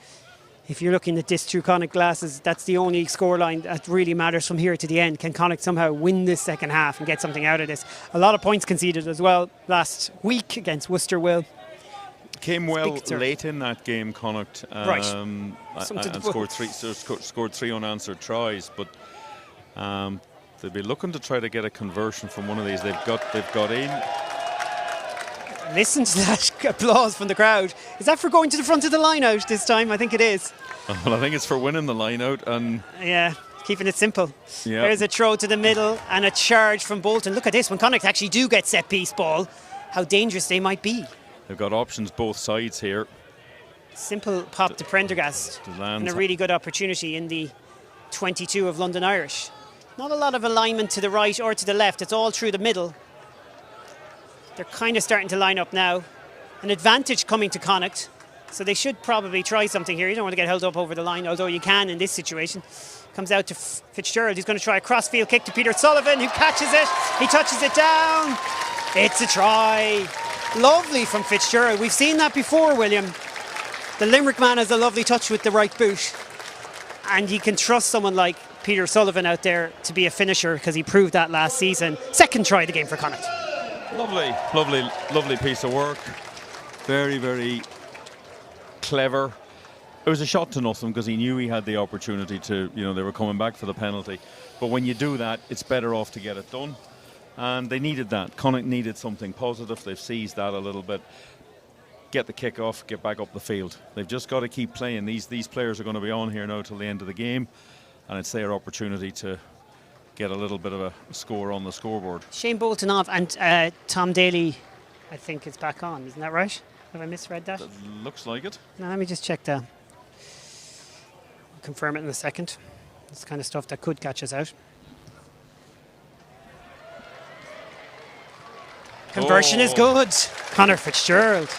if you're looking at this through Connacht glasses, that's the only scoreline that really matters from here to the end. Can Connacht somehow win this second half and get something out of this? A lot of points conceded as well last week against Worcester. Will came well late in that game, Connacht, right. and scored three unanswered tries, but they'll be looking to try to get a conversion from one of these. They've got in. Listen to that applause from the crowd. Is that for going to the front of the line out this time? I think it is. Well, I think it's for winning the line out. And yeah, keeping it simple. Yeah. There's a throw to the middle and a charge from Bolton. Look at this. When Connacht actually do get set piece ball, how dangerous they might be. They've got options both sides here. Simple pop to Prendergast. And a really good opportunity in the 22 of London Irish. Not a lot of alignment to the right or to the left. It's all through the middle. They're kind of starting to line up now. An advantage coming to Connacht. So they should probably try something here. You don't want to get held up over the line, although you can in this situation. Comes out to Fitzgerald, who's going to try a crossfield kick to Peter Sullivan, who catches it. He touches it down. It's a try. Lovely from Fitzgerald. We've seen that before, William. The Limerick man has a lovely touch with the right boot. And you can trust someone like Peter Sullivan out there to be a finisher, because he proved that last season. Second try of the game for Connacht. Lovely piece of work. Very, very clever. It was a shot to nothing because he knew he had the opportunity to, they were coming back for the penalty. But when you do that, it's better off to get it done. And they needed that. Connacht needed something positive. They've seized that a little bit. Get the kick off, get back up the field. They've just got to keep playing. These players are going to be on here now till the end of the game. And it's their opportunity to get a little bit of a score on the scoreboard. Shane Bolton off, and Tom Daly, I think, is back on. Isn't that right? Have I misread that? That looks like it. No, let me just check that. I'll confirm it in a second. It's the kind of stuff that could catch us out. Conversion is good. Conor Fitzgerald.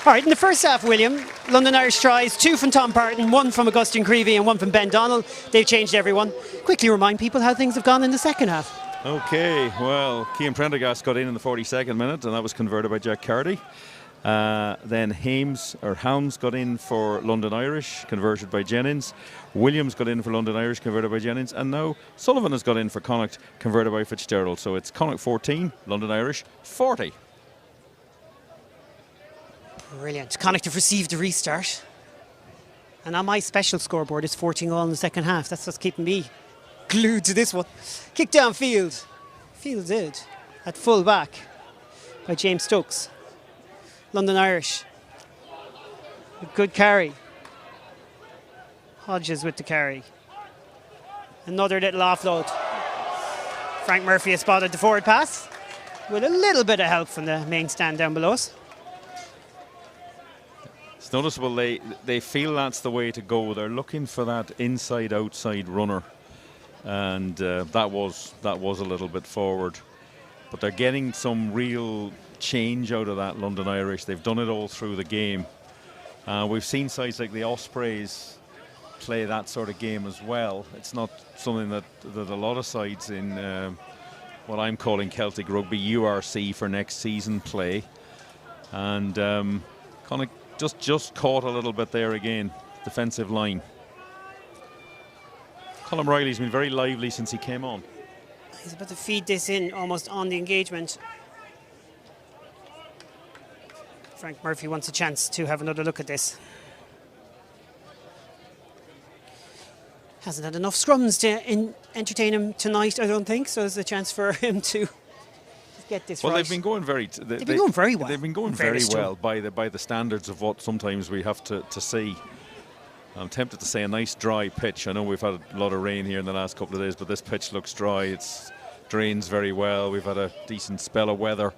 All right, in the first half, William, London Irish tries, 2 from Tom Parton, 1 from Augustine Creevy and 1 from Ben Donnell. They've changed everyone. Quickly remind people how things have gone in the second half. OK, well, Cian Prendergast got in the 42nd minute, and that was converted by Jack Carty. Then Helms got in for London Irish, converted by Jennings. Williams got in for London Irish, converted by Jennings. And now Sullivan has got in for Connacht, converted by Fitzgerald. So it's Connacht 14, London Irish 40. Brilliant. Connacht have received the restart. And on my special scoreboard, it's 14-all in the second half. That's what's keeping me glued to this one. Kick downfield. Fielded at full back by James Stokes. London Irish. A good carry. Hodges with the carry. Another little offload. Frank Murphy has spotted the forward pass with a little bit of help from the main stand down below us. It's noticeable they feel that's the way to go. They're looking for that inside-outside runner, and that was a little bit forward. But they're getting some real change out of that London Irish. They've done it all through the game. We've seen sides like the Ospreys play that sort of game as well. It's not something that a lot of sides in what I'm calling Celtic Rugby, URC for next season, play. And kind of just caught a little bit there again, defensive line. Colm Riley's been very lively since he came on. He's about to feed this in almost on the engagement. Frank Murphy wants a chance to have another look at this. Hasn't had enough scrums to entertain him tonight, I don't think, so there's a chance for him to get this right. Well, they've been going very well. They've been going very well by the standards of what sometimes we have to see. I'm tempted to say a nice dry pitch. I know we've had a lot of rain here in the last couple of days, but this pitch looks dry. It drains very well. We've had a decent spell of weather.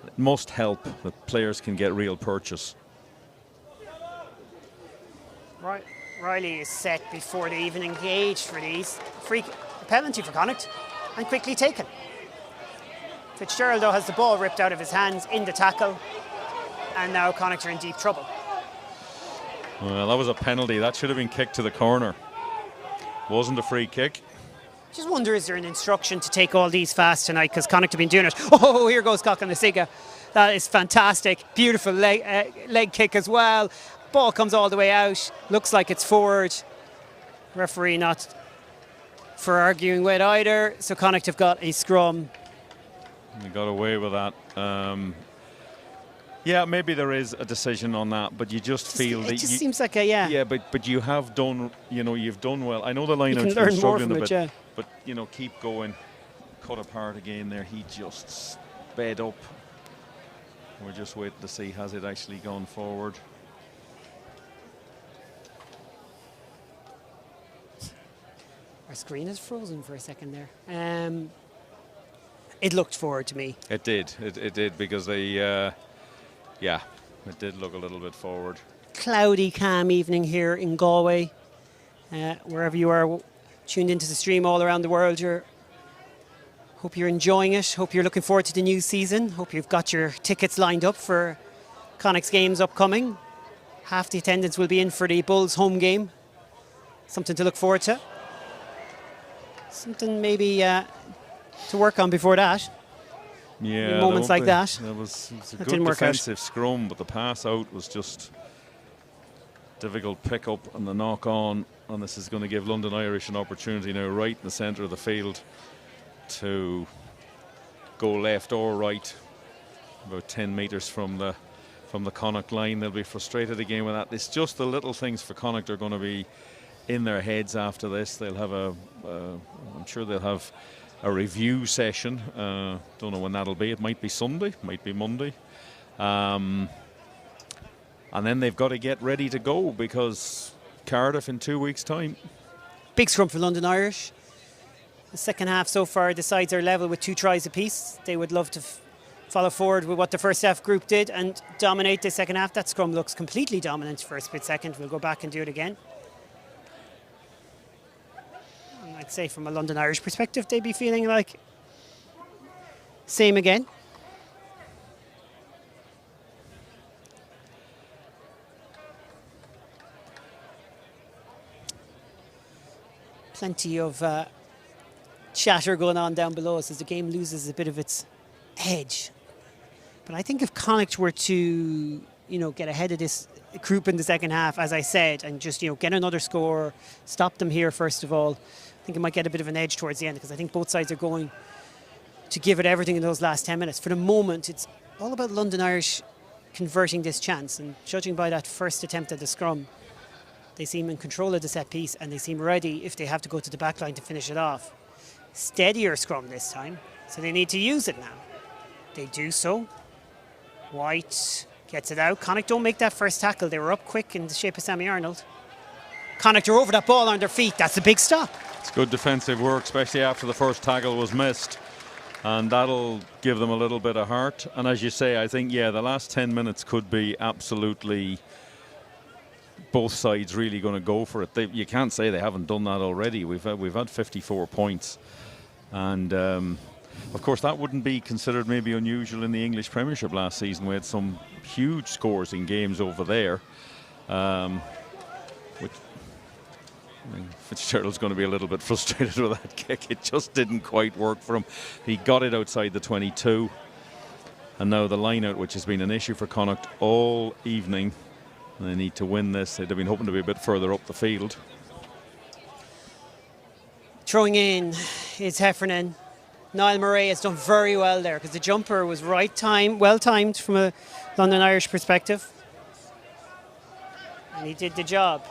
It must help that players can get real purchase. Right. Riley is set before they even engage for these. Free penalty for Connacht, and quickly taken. Fitzgerald, though, has the ball ripped out of his hands in the tackle, and now Connacht are in deep trouble. Well, that was a penalty. That should have been kicked to the corner. Wasn't a free kick. Just wonder, is there an instruction to take all these fast tonight? Because Connacht have been doing it. Oh, here goes Cokanasiga. That is fantastic. Beautiful leg kick as well. Ball comes all the way out. Looks like it's forward. Referee not for arguing with either. So Connacht have got a scrum. They got away with that. Yeah, maybe there is a decision on that, but you just feel that it just seems like a Yeah, but you have done, you've done well. I know the lineout's learn been more struggling from a it, bit, yeah. but keep going. Cut apart again there. He just sped up. We're just waiting to see, has it actually gone forward? Our screen is frozen for a second there. It looked forward to me. It did. It did, because they, yeah, it did look a little bit forward. Cloudy, calm evening here in Galway. Wherever you are tuned into the stream all around the world, hope you're enjoying it. Hope you're looking forward to the new season. Hope you've got your tickets lined up for Connacht's games upcoming. Half the attendance will be in for the Bulls home game. Something to look forward to. Something maybe to work on before that. Yeah, moments like that. It was a That good didn't work out. defensive scrum, but the pass out was just difficult pick up and the knock on. And this is going to give London Irish an opportunity now, right in the centre of the field, to go left or right, about 10 metres from the Connacht line. They'll be frustrated again with that. It's just the little things for Connacht are going to be in their heads after this. They'll have I'm sure they'll have a review session. Don't know when that'll be. It might be Sunday, might be Monday. And then they've got to get ready to go, because Cardiff in 2 weeks' time. Big scrum for London Irish. The second half so far, the sides are level with 2 tries apiece. They would love to follow forward with what the first half group did and dominate the second half. That scrum looks completely dominant for a split second. We'll go back and do it again. And I'd say from a London Irish perspective, they'd be feeling like same again. Plenty of chatter going on down below us as the game loses a bit of its edge. But I think if Connacht were to, get ahead of this group in the second half, as I said, and just, get another score, stop them here first of all, I think it might get a bit of an edge towards the end, because I think both sides are going to give it everything in those last 10 minutes. For the moment, it's all about London Irish converting this chance, and judging by that first attempt at the scrum, they seem in control of the set piece, and they seem ready if they have to go to the back line to finish it off. Steadier scrum this time, so they need to use it now. They do so. White gets it out. Connacht don't make that first tackle. They were up quick in the shape of Sammy Arnold. Connacht are over that ball on their feet. That's a big stop. It's good defensive work, especially after the first tackle was missed. And that'll give them a little bit of heart. And as you say, I think, the last 10 minutes could be absolutely both sides really going to go for it. You can't say they haven't done that already. We've had 54 points. And of course, that wouldn't be considered maybe unusual in the English Premiership last season. We had some huge scores in games over there. Fitzgerald's going to be a little bit frustrated with that kick. It just didn't quite work for him. He got it outside the 22. And now the line out, which has been an issue for Connacht all evening. And they need to win this. They'd have been hoping to be a bit further up the field. Throwing in is Heffernan. Niall Murray has done very well there, because the jumper was well timed from a London Irish perspective. And he did the job.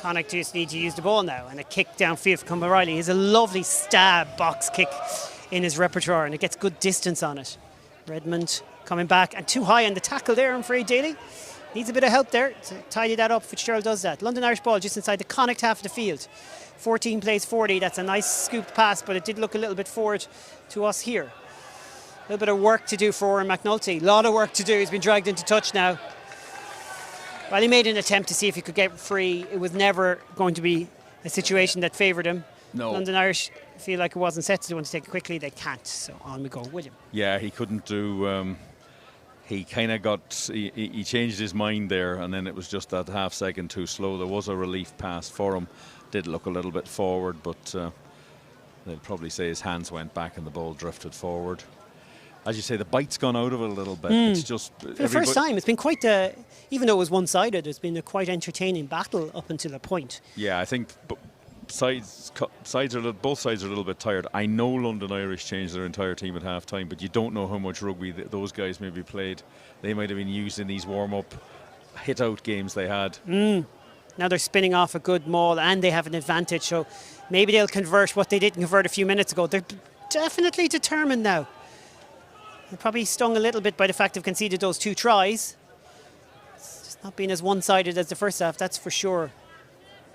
Connacht just need to use the ball now, and a kick downfield for Conor Riley. He has a lovely stab box kick in his repertoire, and it gets good distance on it. Redmond coming back, and too high on the tackle there, I'm afraid. Daly needs a bit of help there to tidy that up. Fitzgerald does that. London Irish ball just inside the Connacht half of the field. 14 plays 40. That's a nice scooped pass, but it did look a little bit forward to us here. A little bit of work to do for Oren McNulty. A lot of work to do. He's been dragged into touch now. Well, he made an attempt to see if he could get free. It was never going to be a situation that favoured him. No. London Irish feel like it wasn't set, so they want to take it quickly. They can't, so on we go. William. Yeah, he couldn't do he kind of he changed his mind there, and then it was just that half second too slow. There was a relief pass for him. Did look a little bit forward, but they'll probably say his hands went back and the ball drifted forward. As you say, the bite's gone out of it a little bit. It's just for the first time. It's been quite, even though it was one-sided, it's been a quite entertaining battle up until a point. Yeah, I think both sides are a little bit tired. I know London Irish changed their entire team at half-time, but you don't know how much rugby those guys maybe played. They might have been used in these warm-up, hit-out games they had. Now they're spinning off a good maul and they have an advantage, so maybe they'll convert what they didn't convert a few minutes ago. They're definitely determined now. They're probably stung a little bit by the fact they've conceded those 2 tries. It's just not been as one-sided as the first half, that's for sure.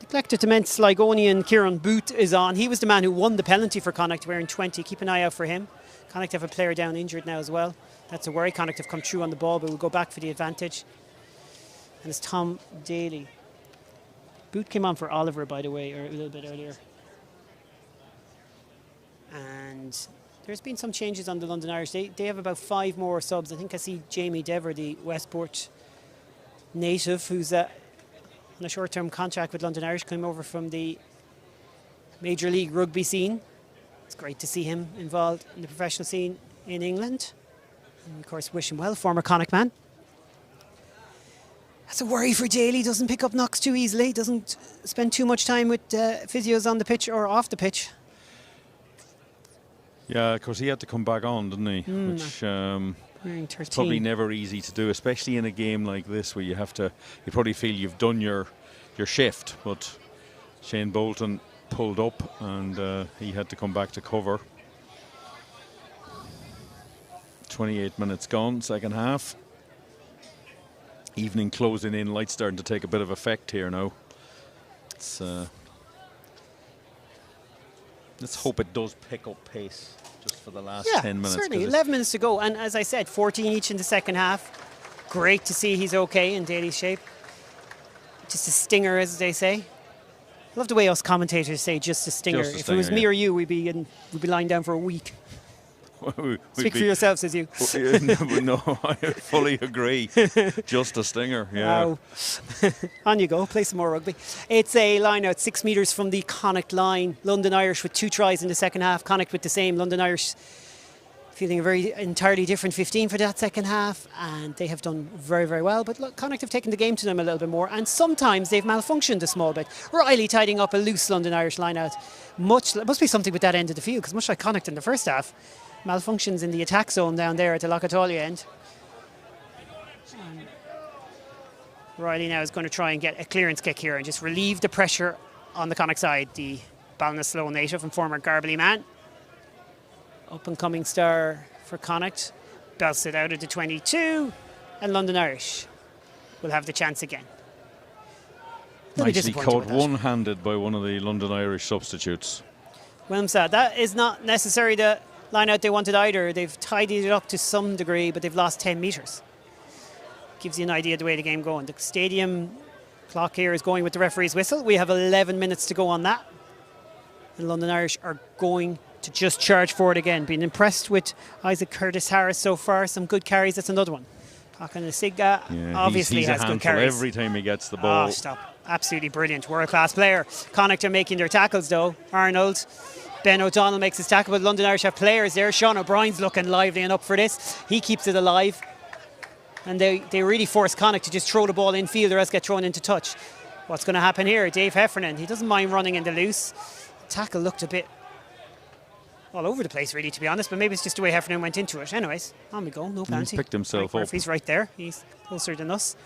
Neglected to mention Sligonian Kieran Booth is on. He was the man who won the penalty for Connacht wearing 20. Keep an eye out for him. Connacht have a player down injured now as well. That's a worry. Connacht have come through on the ball, but we'll go back for the advantage. And it's Tom Daly. Booth came on for Oliver, by the way, or a little bit earlier. And there's been some changes on the London Irish. They have about 5 more subs. I think I see Jamie Dever, the Westport native, who's on a short-term contract with London Irish, came over from the Major League rugby scene. It's great to see him involved in the professional scene in England. And of course, wish him well, former Connacht man. That's a worry for Daly. Doesn't pick up knocks too easily. Doesn't spend too much time with physios on the pitch or off the pitch. Yeah, of course he had to come back on, didn't he? Which it's probably never easy to do, especially in a game like this where you probably feel you've done your shift. But Shane Bolton pulled up and he had to come back to cover. 28 minutes gone, second half. Evening closing in, light starting to take a bit of effect here now. Let's hope it does pick up pace just for the last 10 minutes. Certainly, 11 minutes to go. And as I said, 14 each in the second half. Great to see he's okay in Daly's shape. Just a stinger, as they say. I love the way us commentators say just a stinger. If it was me or you, we'd be lying down for a week. Speak for yourself, says you. No, I fully agree. Just a stinger, yeah. Wow. On you go, play some more rugby. It's a line out 6 metres from the Connacht line. London Irish with 2 tries in the second half. Connacht with the same. London Irish feeling a very entirely different 15 for that second half, and they have done very, very well. But look, Connacht have taken the game to them a little bit more, and sometimes they've malfunctioned a small bit. Riley tidying up a loose London Irish line out. Must be something with that end of the field, because much like Connacht in the first half, malfunctions in the attack zone down there at the Lochatalia end. Riley now is going to try and get a clearance kick here and just relieve the pressure on the Connacht side. The Ballinasloe native and former Garbally man. Up and coming star for Connacht. Belts it out of the 22, and London Irish will have the chance again. Nicely caught one-handed by one of the London Irish substitutes. William said that is not necessarily the line out they wanted either. They've tidied it up to some degree, but they've lost 10 metres. Gives you an idea of the way the game going. The stadium clock here is going with the referee's whistle. We have 11 minutes to go on that. And London Irish are going to just charge forward again. Been impressed with Isaac Curtis-Harris so far. Some good carries. That's another one. Pakan Sigga obviously he's has good carries. Every time he gets the ball. Oh, stop. Absolutely brilliant. World-class player. Connacht are making their tackles though. Arnold. Ben O'Donnell makes his tackle, but London Irish have players there. Sean O'Brien's looking lively and up for this. He keeps it alive. And they really force Connacht to just throw the ball in field or else get thrown into touch. What's going to happen here? Dave Heffernan, he doesn't mind running in the loose. Tackle looked a bit all over the place, really, to be honest, but maybe it's just the way Heffernan went into it. Anyways, on we go, no penalty. He's picked himself up. Murphy's right there. He's closer than us.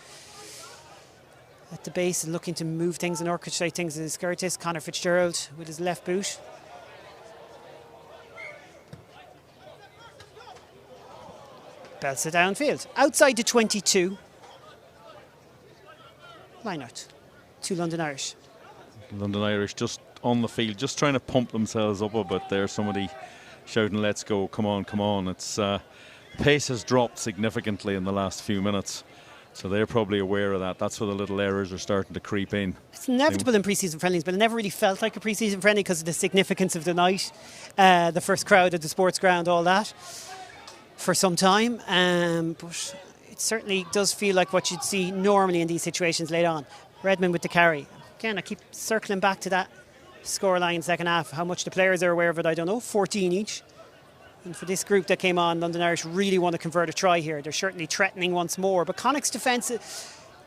At the base and looking to move things and orchestrate things is Curtis. Conor Fitzgerald with his left boot. Belts it downfield. Outside the 22. Line out. 2 London Irish. London Irish just on the field, just trying to pump themselves up a bit there. Somebody shouting, let's go, come on, come on. It's pace has dropped significantly in the last few minutes. So they're probably aware of that. That's where the little errors are starting to creep in. It's inevitable in pre-season friendlies, but it never really felt like a pre-season friendly because of the significance of the night, the first crowd at the Sportsground, all that, for some time. But it certainly does feel like what you'd see normally in these situations late on. Redmond with the carry. Again, I keep circling back to that scoreline second half. How much the players are aware of it, I don't know. 14 each. And for this group that came on, London Irish really want to convert a try here. They're certainly threatening once more. But Connacht's defence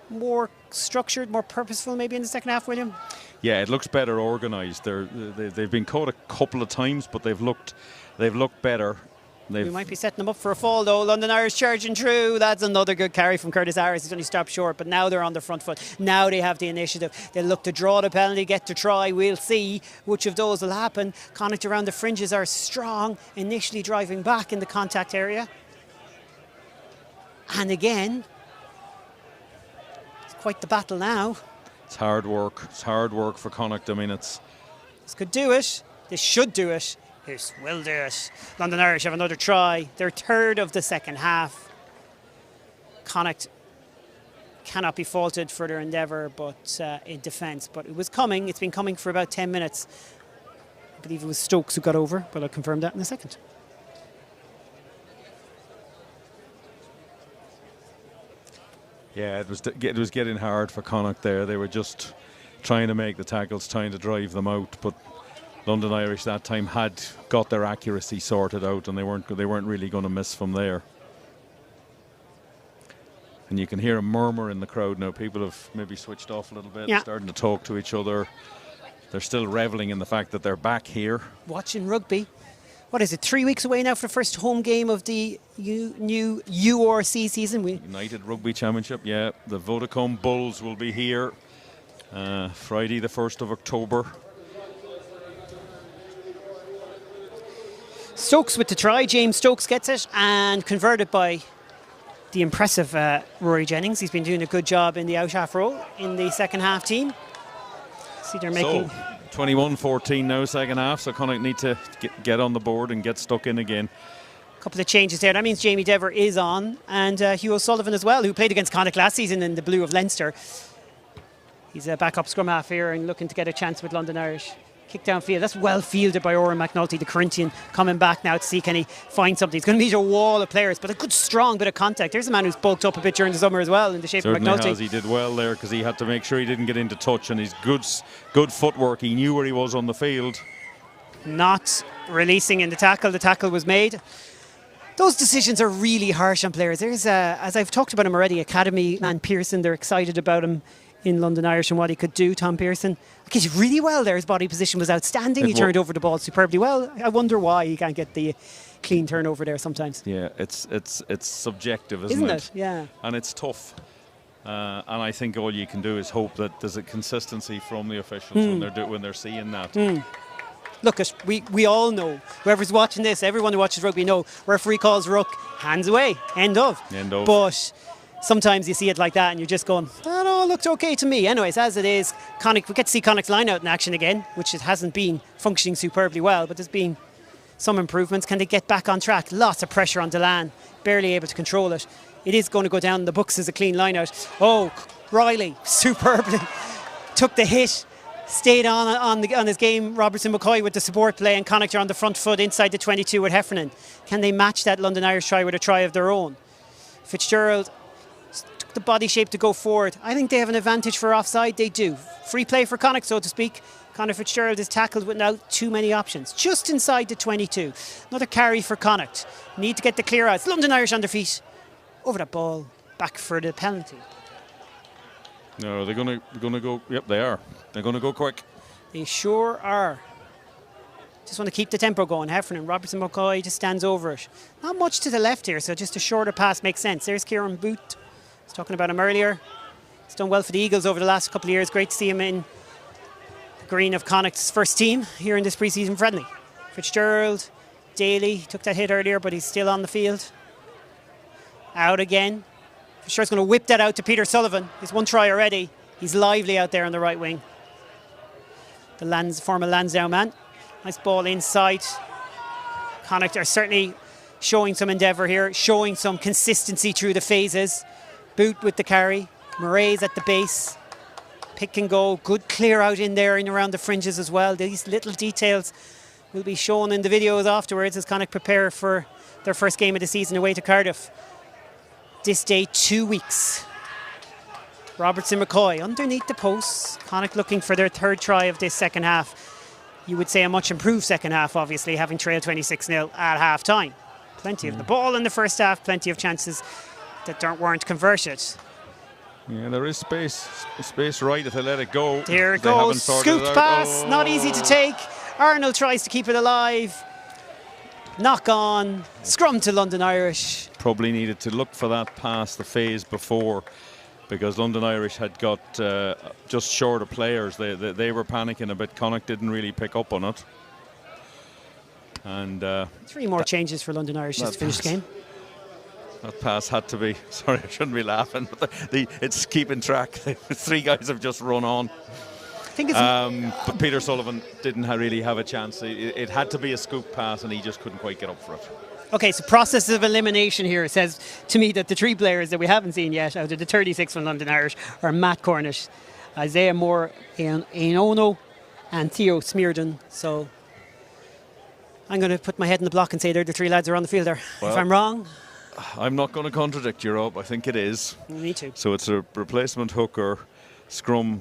more structured, more purposeful maybe in the second half, William? Yeah, it looks better organised. They've been caught a couple of times, but they've looked better. We might be setting them up for a fall though. London Irish charging through. That's another good carry from Curtis Harris. He's only stopped short, but now they're on the front foot. Now they have the initiative. They'll look to draw the penalty, get to try. We'll see which of those will happen. Connacht around the fringes are strong, initially driving back in the contact area. And again, it's quite the battle now. It's hard work. It's hard work for Connacht. I mean, this could do it. This should do it. This will do it. London Irish have another try. Their third of the second half. Connacht cannot be faulted for their endeavour, but in defence. But it was coming. It's been coming for about 10 minutes. I believe it was Stokes who got over, but I'll confirm that in a second. Yeah, it was getting hard for Connacht there. They were just trying to make the tackles, trying to drive them out, but London Irish that time had got their accuracy sorted out, and they weren't really going to miss from there. And you can hear a murmur in the crowd now. People have maybe switched off a little bit, starting to talk to each other. They're still reveling in the fact that they're back here. Watching rugby. What is it, 3 weeks away now for the first home game of the new URC season? United Rugby Championship, yeah. The Vodacom Bulls will be here Friday the 1st of October. Stokes with the try. James Stokes gets it and converted by the impressive Rory Jennings. He's been doing a good job in the out half role in the second half team. See, they're making 21-14 now, second half. So Connacht need to get on the board and get stuck in again. A couple of changes there. That means Jamie Dever is on, and Hugh O'Sullivan as well, who played against Connacht last season in the blue of Leinster. He's a backup scrum half here and looking to get a chance with London Irish. Kick downfield. That's well fielded by Oran McNulty, the Corinthian, coming back now to see can he find something. He's going to meet a wall of players, but a good strong bit of contact. There's a man who's bulked up a bit during the summer as well in the shape Certainly of McNulty. Has. He did well there because he had to make sure he didn't get into touch, and his good footwork. He knew where he was on the field. Not releasing in the tackle. The tackle was made. Those decisions are really harsh on players. There's, as I've talked about him already, Academy man Pearson, they're excited about him in London Irish and what he could do, Tom Pearson. Okay, he's really well there. His body position was outstanding. He turned over the ball superbly well. I wonder why he can't get the clean turnover there sometimes. Yeah, it's subjective, isn't it? Yeah. And it's tough. And I think all you can do is hope that there's a consistency from the officials when they're seeing that. Look, we all know, whoever's watching this, everyone who watches rugby know, referee calls ruck, hands away, end of. But sometimes you see it like that and you're just going, that all looked okay to me. Anyways, as it is, Connacht, we get to see Connacht's line out in action again, which it hasn't been functioning superbly well, but there's been some improvements. Can they get back on track? Lots of pressure on Delan, barely able to control it. It is going to go down in the books as a clean line out. Oh, Riley, superbly took the hit, stayed on his game. Robertson McCoy with the support play, and Connacht are on the front foot inside the 22 with Heffernan. Can they match that London Irish try with a try of their own? Fitzgerald took the body shape to go forward. I think they have an advantage for offside. They do. Free play for Connacht, so to speak. Connor Fitzgerald is tackled without too many options. Just inside the 22. Another carry for Connacht. Need to get the clear out. It's London Irish on their feet. Over that ball. Back for the penalty. No, they're gonna go. Yep, they are. They're gonna go quick. They sure are. Just want to keep the tempo going. Heffernan, Robertson McCoy just stands over it. Not much to the left here, so just a shorter pass makes sense. There's Kieran Booth. I was talking about him earlier. He's done well for the Eagles over the last couple of years. Great to see him in the green of Connacht's first team here in this pre-season friendly. Fitzgerald, Daly took that hit earlier, but he's still on the field. Out again. Fitzgerald's going to whip that out to Peter Sullivan. He's one try already. He's lively out there on the right wing. The former Lansdowne man. Nice ball inside. Connacht are certainly showing some endeavour here, showing some consistency through the phases. Boot with the carry. Murray's at the base. Pick and go. Good clear out in there and around the fringes as well. These little details will be shown in the videos afterwards as Connacht prepare for their first game of the season away to Cardiff. This day 2 weeks. Robertson McCoy underneath the posts. Connacht looking for their third try of this second half. You would say a much improved second half, obviously, having trailed 26-0 at half time. Plenty of the ball in the first half, plenty of chances that weren't converted. Yeah, there is space right if they let it go. Here it goes, scooped pass, not easy to take. Arnold tries to keep it alive. Knock on, scrum to London Irish. Probably needed to look for that pass the phase before, because London Irish had got just short of players. They were panicking a bit. Connacht didn't really pick up on it. And 3 more changes for London Irish just to finish the game. That pass had to be, sorry, I shouldn't be laughing, but it's keeping track. 3 guys have just run on. I think it's but Peter Sullivan didn't really have a chance. It had to be a scoop pass and he just couldn't quite get up for it. Okay, so process of elimination here says to me that the 3 players that we haven't seen yet out of the 36 from London Irish are Matt Cornish, Isaiah Moore, Ainono and Theo Smearden. So I'm going to put my head in the block and say they're the 3 lads who are on the field there. Well, if I'm wrong, I'm not going to contradict you, Rob. I think it is. Me too. So it's a replacement hooker, scrum.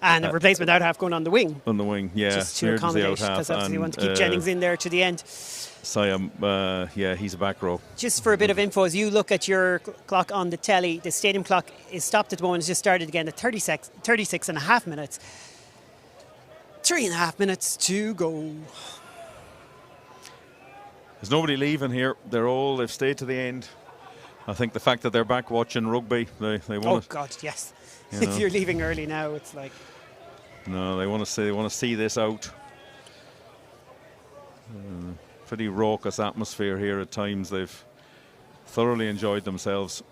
And a replacement out half going on the wing. On the wing, yeah. Just to accommodate, because obviously you want to keep Jennings in there to the end. Siam, yeah, he's a back row. Just for a bit of info, as you look at your clock on the telly, the stadium clock is stopped at the moment. It's just started again at 36 and a half minutes. 3.5 minutes to go. There's nobody leaving here. They've stayed to the end. I think the fact that they're back watching rugby, they want. Oh God, yes. If you're leaving early now, it's like. No, they want to see this out. Pretty raucous atmosphere here at times. They've thoroughly enjoyed themselves,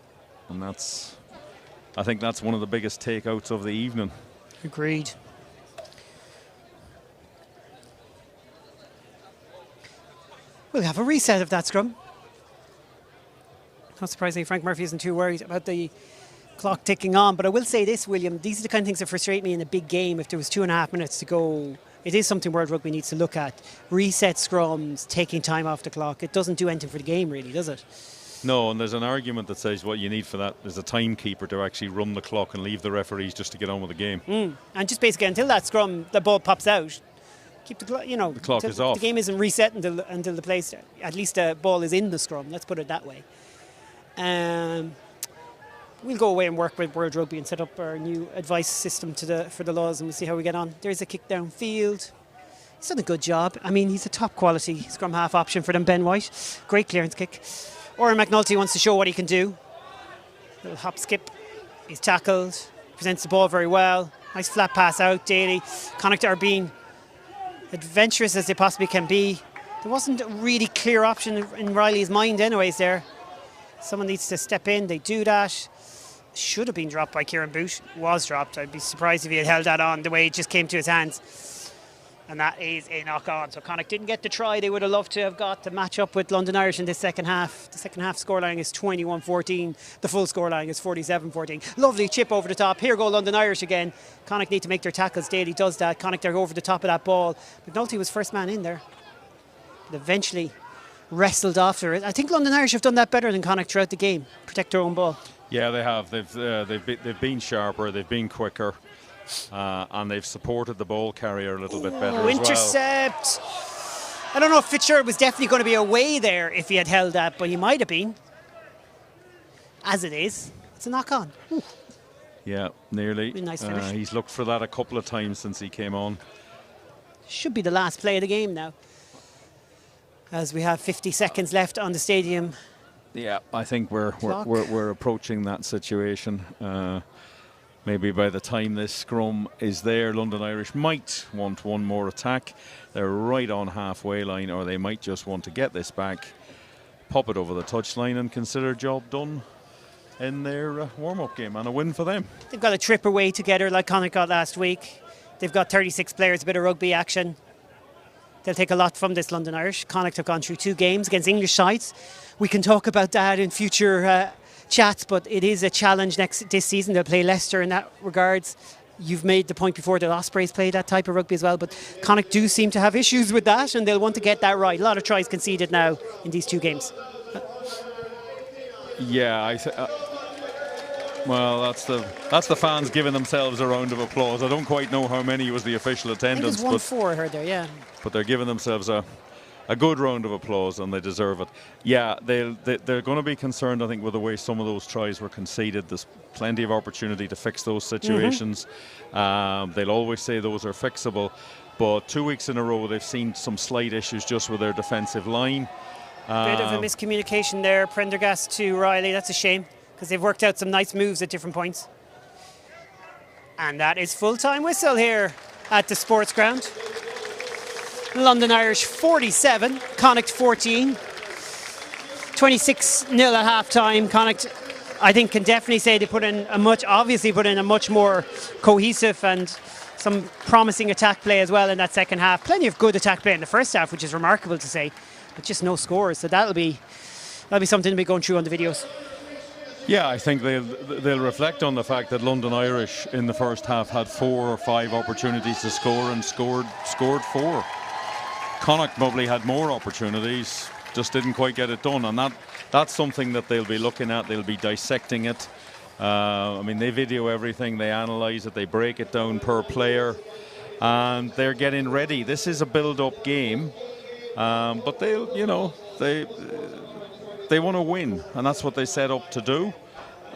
and I think that's one of the biggest takeouts of the evening. Agreed. We'll have a reset of that scrum. Not surprisingly, Frank Murphy isn't too worried about the clock ticking on, but I will say this, William, these are the kind of things that frustrate me in a big game. If there was 2.5 minutes to go, it is something World Rugby needs to look at. Reset scrums, taking time off the clock. It doesn't do anything for the game, really, does it? No, and there's an argument that says what you need for that is a timekeeper to actually run the clock and leave the referees just to get on with the game. And just basically until that scrum, the ball pops out, keep the clock, the clock is off. The game isn't reset until the place, at least the ball is in the scrum. Let's put it that way. We'll go away and work with World Rugby and set up our new advice system for the laws, and we'll see how we get on. There's a kick downfield. He's done a good job. I mean, he's a top quality scrum half option for them, Ben White. Great clearance kick. Oren McNulty wants to show what he can do. Little hop skip. He's tackled. Presents the ball very well. Nice flat pass out. Daly. Connacht are being adventurous as they possibly can be. There wasn't a really clear option in Riley's mind anyways there. Someone needs to step in. They do that. Should have been dropped by Kieran Boot. Was dropped. I'd be surprised if he had held that on the way it just came to his hands. And that is a knock on. So Connacht didn't get the try they would have loved to have got to match up with London Irish in this second half. The second half scoreline is 21-14. The full scoreline is 47-14. Lovely chip over the top. Here go London Irish again. Connacht need to make their tackles. Daly does that. Connacht are over the top of that ball. McNulty was first man in there. But eventually wrestled after it. I think London Irish have done that better than Connacht throughout the game. Protect their own ball. Yeah, they have. They've been sharper. They've been quicker. And they've supported the ball carrier a little bit better as well. Intercept. I don't know if Fitzgerald was definitely going to be away there if he had held that, but he might have been. As it is, it's a knock on. Ooh. Yeah, nearly. Nice finish. He's looked for that a couple of times since he came on. Should be the last play of the game now, as we have 50 seconds left on the stadium. Yeah, I think we're approaching that situation. Maybe by the time this scrum is there, London Irish might want one more attack. They're right on halfway line, or they might just want to get this back, pop it over the touchline and consider job done in their warm-up game, and a win for them. They've got a trip away together like Connacht got last week. They've got 36 players, a bit of rugby action. They'll take a lot from this London Irish. Connacht have gone through 2 games against English sides. We can talk about that in future chats, but it is a challenge this season. They'll play Leicester in that regards. You've made the point before that Ospreys play that type of rugby as well, but Connacht do seem to have issues with that, and they'll want to get that right. A lot of tries conceded now in these 2 games. Yeah, well, that's the fans giving themselves a round of applause. I don't quite know how many was the official I think attendance, it's 1-4 I heard there, yeah. but they're giving themselves a good round of applause, and they deserve it. Yeah, they're going to be concerned, I think, with the way some of those tries were conceded. There's plenty of opportunity to fix those situations. They'll always say those are fixable, but 2 weeks in a row they've seen some slight issues just with their defensive line. Bit of a miscommunication there, Prendergast to Riley. That's a shame, because they've worked out some nice moves at different points. And that is full-time whistle here at the Sports Ground. London Irish 47, Connacht 14. 26-0 at half-time. Connacht, I think, can definitely say they obviously put in a much more cohesive and some promising attack play as well in that second half. Plenty of good attack play in the first half, which is remarkable to say, but just no scores. So that'll be something to be going through on the videos. Yeah, I think they'll reflect on the fact that London Irish in the first half had 4 or 5 opportunities to score and scored 4. Connacht probably had more opportunities, just didn't quite get it done, and that's something that they'll be looking at. They'll be dissecting it. I mean, they video everything, they analyse it, they break it down per player, and they're getting ready. This is a build-up game, but they want to win, and that's what they set up to do,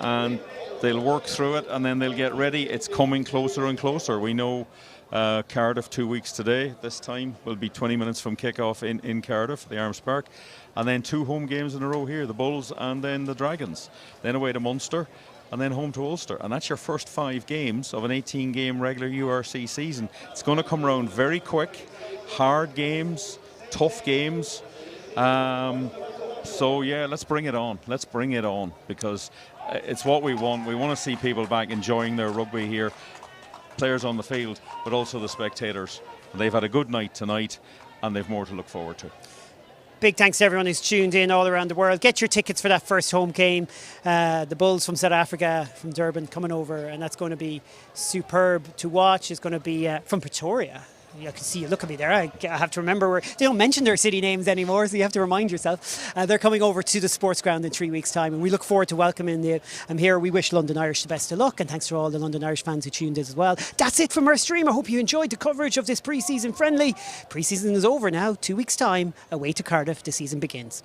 and they'll work through it, and then they'll get ready. It's coming closer and closer. We know Cardiff 2 weeks today. This time will be 20 minutes from kick-off in Cardiff, the Arms Park, and then 2 home games in a row here, the Bulls and then the Dragons, then away to Munster and then home to Ulster, and that's your first 5 games of an 18-game regular URC season. It's going to come around very quick, hard games, tough games. So yeah, let's bring it on. Let's bring it on, because it's what we want. We want to see people back enjoying their rugby here, players on the field, but also the spectators. And they've had a good night tonight, and they've more to look forward to. Big thanks to everyone who's tuned in all around the world. Get your tickets for that first home game. The Bulls from South Africa, from Durban, coming over, and that's going to be superb to watch. It's going to be from Pretoria. I can see you look at me there. I have to remember they don't mention their city names anymore, so you have to remind yourself. They're coming over to the Sports Ground in 3 weeks' time, and we look forward to welcoming them here. We wish London Irish the best of luck, and thanks to all the London Irish fans who tuned in as well. That's it from our stream. I hope you enjoyed the coverage of this pre-season friendly. Pre-season is over now. 2 weeks' time, away to Cardiff, the season begins.